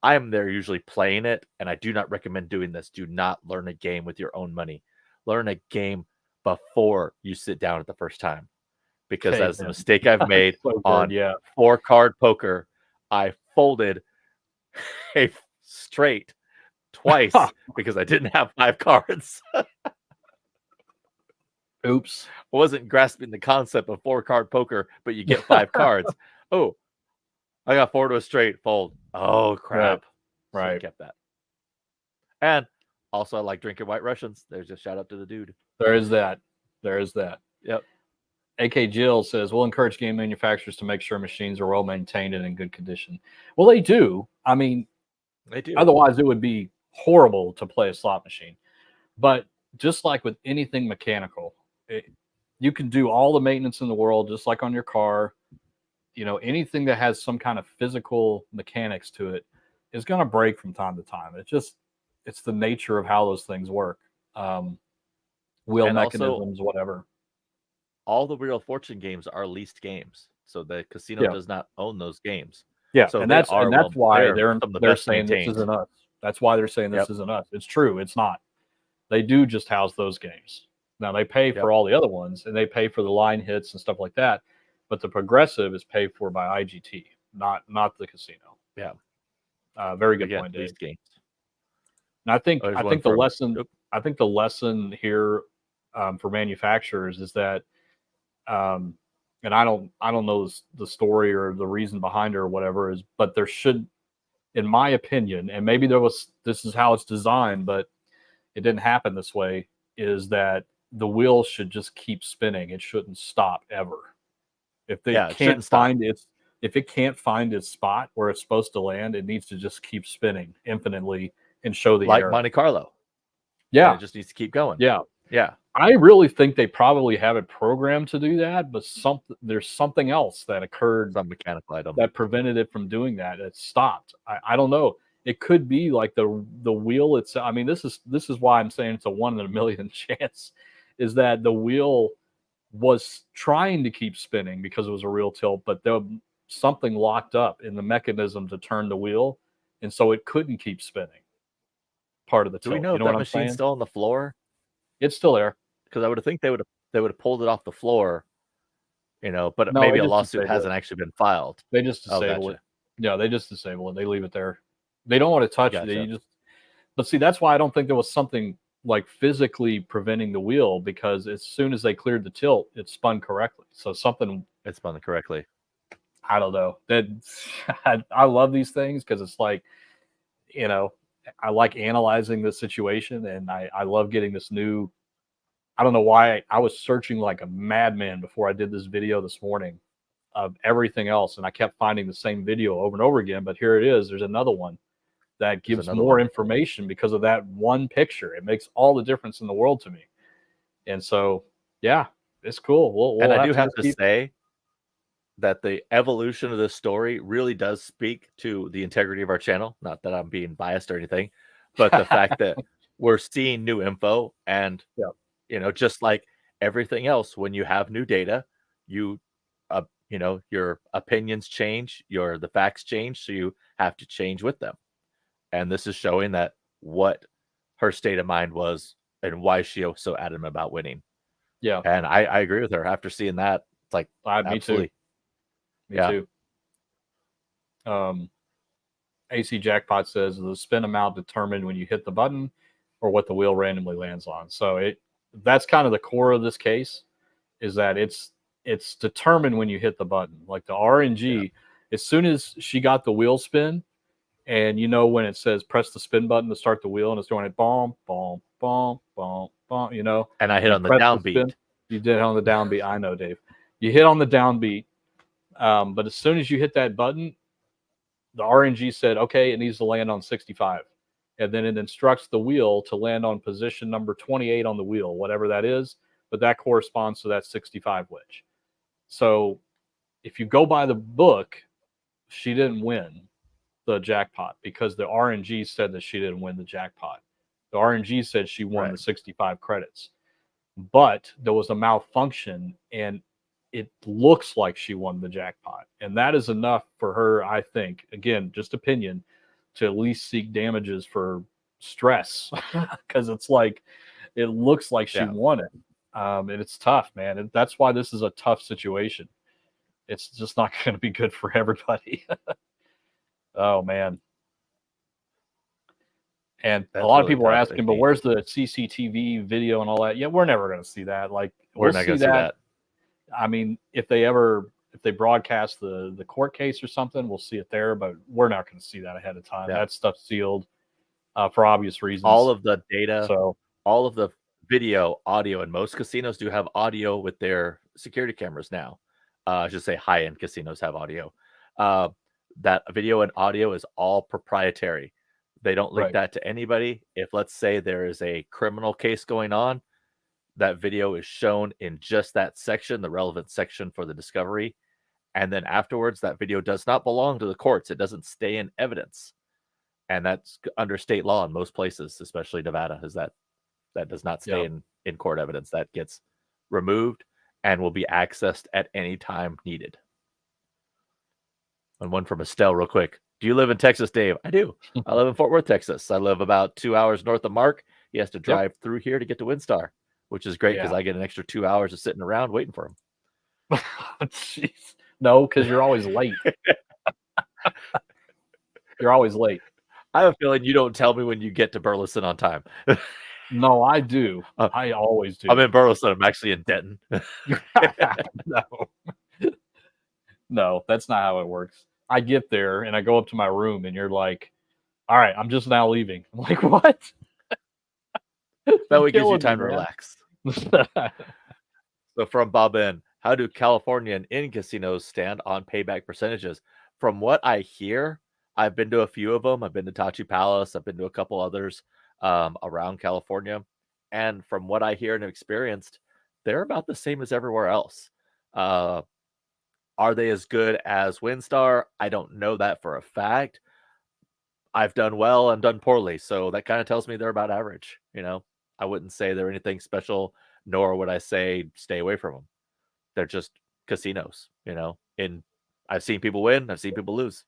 I am there usually playing it, and I do not recommend doing this. Do not learn a game with your own money. Learn a game before you sit down at the first time, because that's the mistake I've made So good, on yeah. 4-card poker. I folded a straight twice because I didn't have 5 cards. Oops. I wasn't grasping the concept of 4-card poker, but you get 5 cards. Oh, I got 4 to a straight, fold. Oh, crap. So I kept that. And also, I like drinking White Russians. There's a shout out to the dude. There is that. Yep. AK Jill says, we'll encourage game manufacturers to make sure machines are well maintained and in good condition. Well, they do. I mean, they do. Otherwise, it would be horrible to play a slot machine. But just like with anything mechanical, you can do all the maintenance in the world, just like on your car. You know, anything that has some kind of physical mechanics to it is going to break from time to time. It's the nature of how those things work. Wheel and mechanisms, also, whatever. All the Wheel of Fortune games are leased games, so the casino does not own those games. Yeah, so and that's why they're saying this isn't us. That's why they're saying this isn't us. It's true. It's not. They do just house those games. Now they pay for all the other ones, and they pay for the line hits and stuff like that. But the progressive is paid for by IGT, not the casino. Yeah. Very good point, Dave. Games. And I think the lesson here for manufacturers is that, and I don't know the story or the reason behind it or whatever is, but there should, in my opinion, and maybe this is how it's designed, but it didn't happen this way, is that the wheel should just keep spinning. It shouldn't stop ever. If they can't find if it can't find its spot where it's supposed to land, it needs to just keep spinning infinitely and show the error. Monte Carlo. Yeah. And it just needs to keep going. Yeah. Yeah. I really think they probably have it programmed to do that, but there's something else that occurred, some mechanical item that prevented it from doing that. It stopped. I don't know. It could be like the wheel itself. I mean, this is why I'm saying it's a 1 in a million chance, is that the wheel was trying to keep spinning because it was a real tilt, but something locked up in the mechanism to turn the wheel, and so it couldn't keep spinning. Part of the tilt. Do we know if that machine's still on the floor? It's still there. Because I would think they would have pulled it off the floor, but no, maybe a lawsuit hasn't actually been filed. They just disable it. Yeah, they just disable it. They leave it there. They don't want to touch it. But see, that's why I don't think there was something like physically preventing the wheel, because as soon as they cleared the tilt, it spun correctly. So it spun correctly. I don't know. I love these things because it's like, I like analyzing the situation, and I love getting this new. I don't know why I was searching like a madman before I did this video this morning of everything else, and I kept finding the same video over and over again. But here it is. There's another one that gives more information because of that one picture. It makes all the difference in the world to me. And so, yeah, it's cool. And I do have to say that the evolution of this story really does speak to the integrity of our channel. Not that I'm being biased or anything, but the fact that we're seeing new info, and just like everything else, when you have new data, you your opinions change, the facts change, so you have to change with them. And this is showing that what her state of mind was and why she was so adamant about winning. Yeah. And I agree with her. After seeing that, it's like, Me absolutely. too. Me too. AC Jackpot says the spin amount determined when you hit the button or what the wheel randomly lands on. So that's kind of the core of this case, is that it's determined when you hit the button. Like the RNG, as soon as she got the wheel spin, and when it says press the spin button to start the wheel, and it's doing it bomb, bomb, bomb, bomb, bomb, And I hit on the downbeat. You did on the downbeat. I know, Dave. You hit on the downbeat. But as soon as you hit that button, the RNG said, okay, it needs to land on 65. And then it instructs the wheel to land on position number 28 on the wheel, whatever that is. But that corresponds to that 65 wedge. So if you go by the book, she didn't win the jackpot because the RNG said that she didn't win the jackpot. The RNG said she won the 65 credits. But there was a malfunction, and it looks like she won the jackpot. And that is enough for her, I think, again, just opinion, to at least seek damages for stress. Because it's like, it looks like she won it. And it's tough, man. And that's why this is a tough situation. It's just not going to be good for everybody. Oh, man. And a lot of people are asking, but where's the CCTV video and all that? Yeah, we're never going to see that. Like, we're not going to see that. I mean, if they broadcast the court case or something, we'll see it there, but we're not going to see that ahead of time. That stuff's sealed for obvious reasons. All of the data, all of the video, audio, and most casinos do have audio with their security cameras now. I should say high-end casinos have audio. That video and audio is all proprietary. They don't link that to anybody. If, let's say, there is a criminal case going on, that video is shown in just that section, the relevant section for the discovery. And then afterwards, that video does not belong to the courts. It doesn't stay in evidence. And that's under state law in most places, especially Nevada, is that does not stay in court evidence. That gets removed and will be accessed at any time needed. And one from Estelle real quick. Do you live in Texas, Dave? I do. I live in Fort Worth, Texas. I live about 2 hours north of Mark. He has to drive through here to get to WinStar, which is great because I get an extra 2 hours of sitting around waiting for him. Jeez. No, because you're always late. You're always late. I have a feeling you don't tell me when you get to Burleson on time. No, I do. I always do. I'm in Burleson. I'm actually in Denton. No, that's not how it works. I get there and I go up to my room and you're like, all right, I'm just now leaving. I'm like, what? That way gives you time to relax. So from Bob N, how do California and in casinos stand on payback percentages? From what I hear, I've been to a few of them. I've been to Tachi Palace. I've been to a couple others around California. And from what I hear and experienced, they're about the same as everywhere else. Are they as good as WinStar? I don't know that for a fact. I've done well and done poorly, so that kind of tells me they're about average. I wouldn't say they're anything special, nor would I say stay away from them. They're just casinos, I've seen people win, I've seen people lose.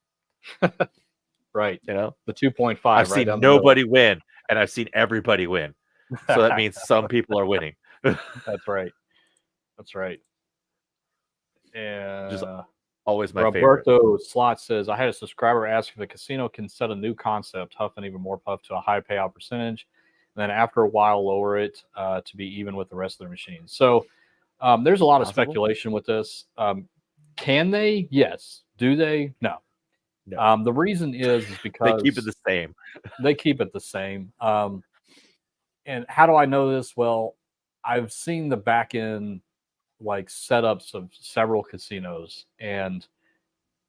Right. The 2.5. I've seen nobody win, and I've seen everybody win. So that means some people are winning. That's right. That's right. And just always my Roberto favorite. Slot says, I had a subscriber ask if a casino can set a new concept, huff and even more puff, to a high payout percentage, and then after a while lower it to be even with the rest of their machines. So there's a lot of speculation with this. Can they? Yes. Do they? No. The reason is because they keep it the same. They keep it the same. And how do I know this? Well, I've seen the back end setups of several casinos, and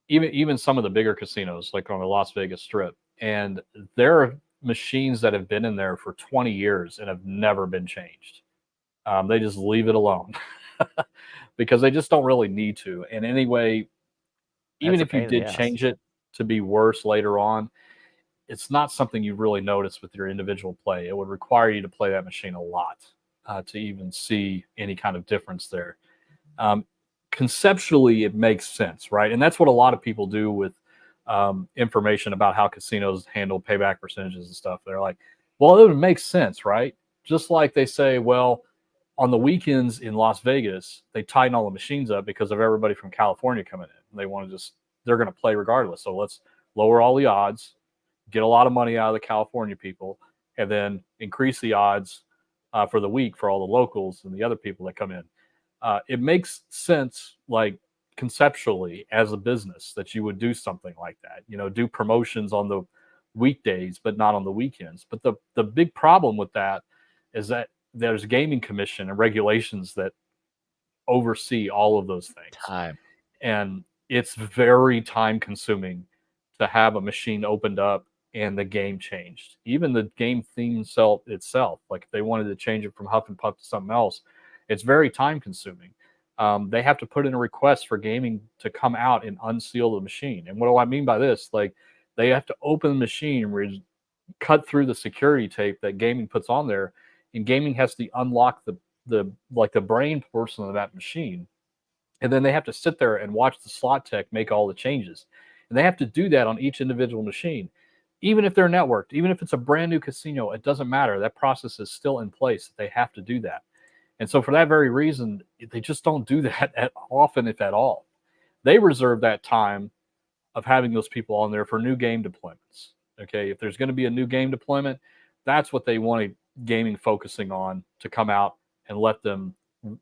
even some of the bigger casinos like on the Las Vegas Strip, and there are machines that have been in there for 20 years and have never been changed. They just leave it alone because they just don't really need to. And anyway, even if you did change it to be worse later on, it's not something you really notice with your individual play. It would require you to play that machine a lot to even see any kind of difference there. conceptually it makes sense, right? And that's what a lot of people do with information about how casinos handle payback percentages and stuff. They're like, well, it would make sense, right? Just like they say, well, on the weekends in Las Vegas, they tighten all the machines up because of everybody from California coming in. They want to they're going to play regardless. So let's lower all the odds, get a lot of money out of the California people, and then increase the odds for the week for all the locals and the other people that come in. It makes sense, like conceptually as a business, that you would do something like that. Do promotions on the weekdays, but not on the weekends. But the big problem with that is that there's gaming commission and regulations that oversee all of those things. Time. And it's very time consuming to have a machine opened up and the game changed. Even the game theme itself, like if they wanted to change it from Huff and Puff to something else, it's very time consuming. They have to put in a request for gaming to come out and unseal the machine. And what do I mean by this? Like they have to open the machine, cut through the security tape that gaming puts on there, and gaming has to unlock the brain portion of that machine. And then they have to sit there and watch the slot tech make all the changes. And they have to do that on each individual machine. Even if they're networked, even if it's a brand new casino, it doesn't matter. That process is still in place. They have to do that. And so for that very reason, they just don't do that often, if at all. They reserve that time of having those people on there for new game deployments. Okay, if there's going to be a new game deployment, that's what they want gaming focusing on, to come out and let them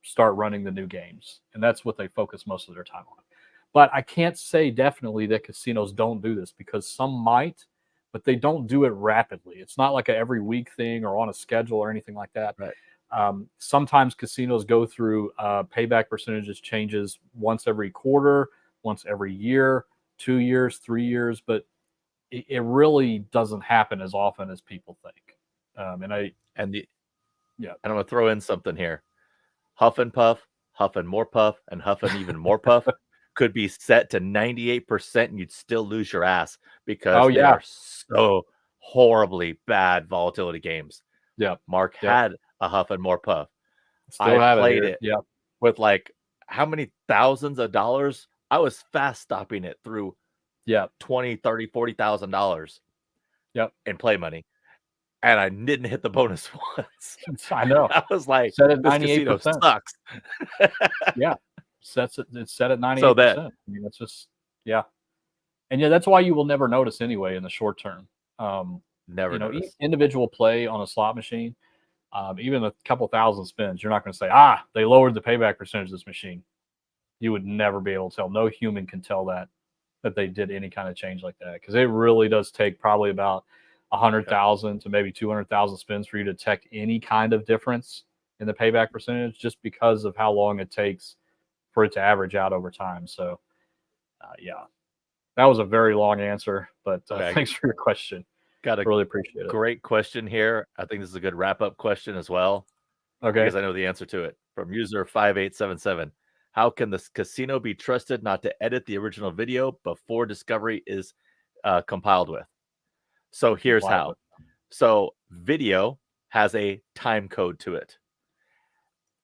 start running the new games. And that's what they focus most of their time on. But I can't say definitely that casinos don't do this, because some might, but they don't do it rapidly. It's not like a every week thing or on a schedule or anything like that. Right. Sometimes casinos go through payback percentages changes once every quarter, once every year, 2 years, 3 years, but it really doesn't happen as often as people think. And I'm gonna throw in something here. Huff and Puff, Huff and more Puff, and Huff and even more Puff could be set to 98%, and you'd still lose your ass, because they are so horribly bad volatility games. Yeah, Mark had a Huff and more Puff. Still I played it Yeah, with like how many thousands of dollars? I was fast stopping it through $20,000, $30,000, $40,000 in play money. And I didn't hit the bonus once. I know. I was like, set at this 98%. casino sucks. It's set at 98%. So that, I mean, it's just, and that's why you will never notice anyway in the short term. never notice. Individual play on a slot machine, even a couple thousand spins, you're not going to say, they lowered the payback percentage of this machine. You would never be able to tell. No human can tell that they did any kind of change like that, because it really does take probably about 100,000 to maybe 200,000 spins for you to detect any kind of difference in the payback percentage, just because of how long it takes for it to average out over time. So, that was a very long answer, but thanks for your question. Really appreciate it. Great question here. I think this is a good wrap-up question as well. Okay. Because I know the answer to it. From user 5877. How can the casino be trusted not to edit the original video before discovery is compiled with? So here's how. So video has a time code to it.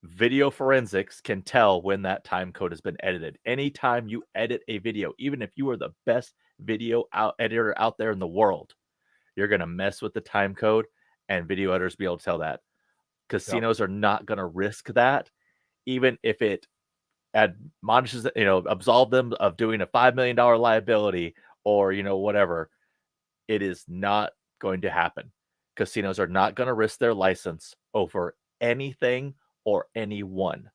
Video forensics can tell when that time code has been edited. Anytime you edit a video, even if you are the best video editor out there in the world, you're going to mess with the time code, and video editors be able to tell that. Casinos are not going to risk that, even if it admonishes, absolve them of doing a $5 million liability or, whatever. It is not going to happen. Casinos are not going to risk their license over anything or anyone.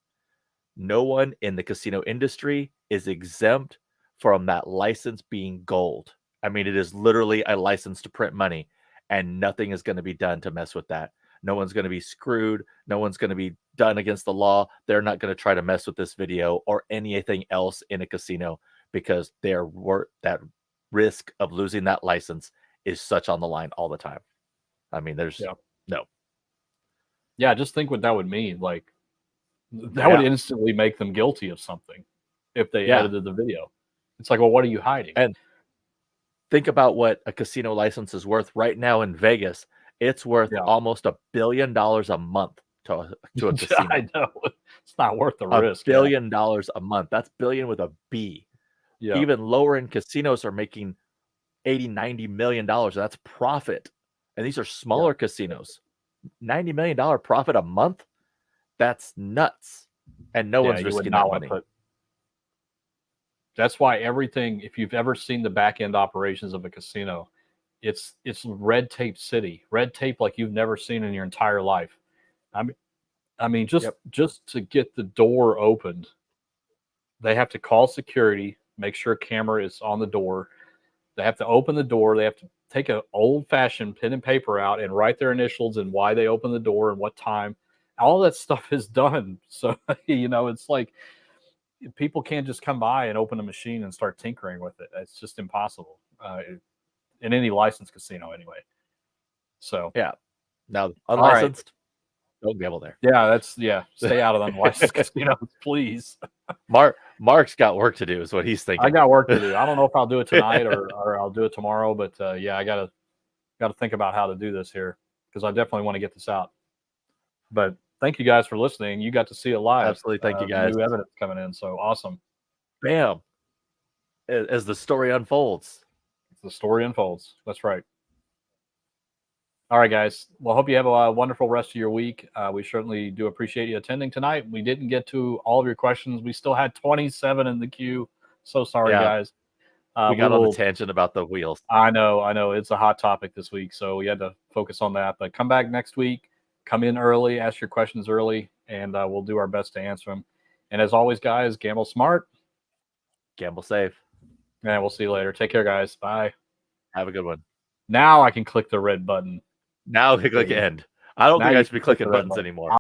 No one in the casino industry is exempt from that license being gold. I mean, it is literally a license to print money, and nothing is going to be done to mess with that. No one's going to be screwed. No one's going to be done against the law. They're not going to try to mess with this video or anything else in a casino, because that risk of losing that license is such on the line all the time. I mean, there's no. Yeah, just think what that would mean. Like, that would instantly make them guilty of something if they edited the video. It's like, well, what are you hiding? And think about what a casino license is worth right now in Vegas. It's worth almost $1 billion a month to a casino. I know. It's not worth the $1 risk. billion a month. That's billion with a B. Yeah. Even lower end casinos are making 80, 90 million dollars. That's profit. And these are smaller casinos. $90 million profit a month? That's nuts. And no one's you would risking not that want to money. That's why everything, if you've ever seen the back end operations of a casino, it's red tape city. Red tape like you've never seen in your entire life. I mean, just to get the door opened, they have to call security, make sure a camera is on the door. They have to open the door. They have to take an old-fashioned pen and paper out and write their initials and why they open the door and what time. All that stuff is done. So, it's like people can't just come by and open a machine and start tinkering with it. It's just impossible in any licensed casino anyway. So, yeah. Now, unlicensed, don't gamble there. Yeah, stay out of unlicensed casinos, please. Mark's got work to do is what he's thinking. I got work to do. I don't know if I'll do it tonight or I'll do it tomorrow, but I gotta think about how to do this here because I definitely want to get this out. But thank you guys for listening. You got to see it live. Absolutely, thank you guys. New evidence coming in, so awesome. Bam! As the story unfolds. The story unfolds. That's right. All right, guys. Well, hope you have a wonderful rest of your week. We certainly do appreciate you attending tonight. We didn't get to all of your questions. We still had 27 in the queue. So sorry, guys. We got on the tangent about the wheels. I know. It's a hot topic this week, so we had to focus on that. But come back next week. Come in early. Ask your questions early, and we'll do our best to answer them. And as always, guys, gamble smart. Gamble safe. And we'll see you later. Take care, guys. Bye. Have a good one. Now I can click the red button. Now we click end. I don't think I should be clicking buttons anymore.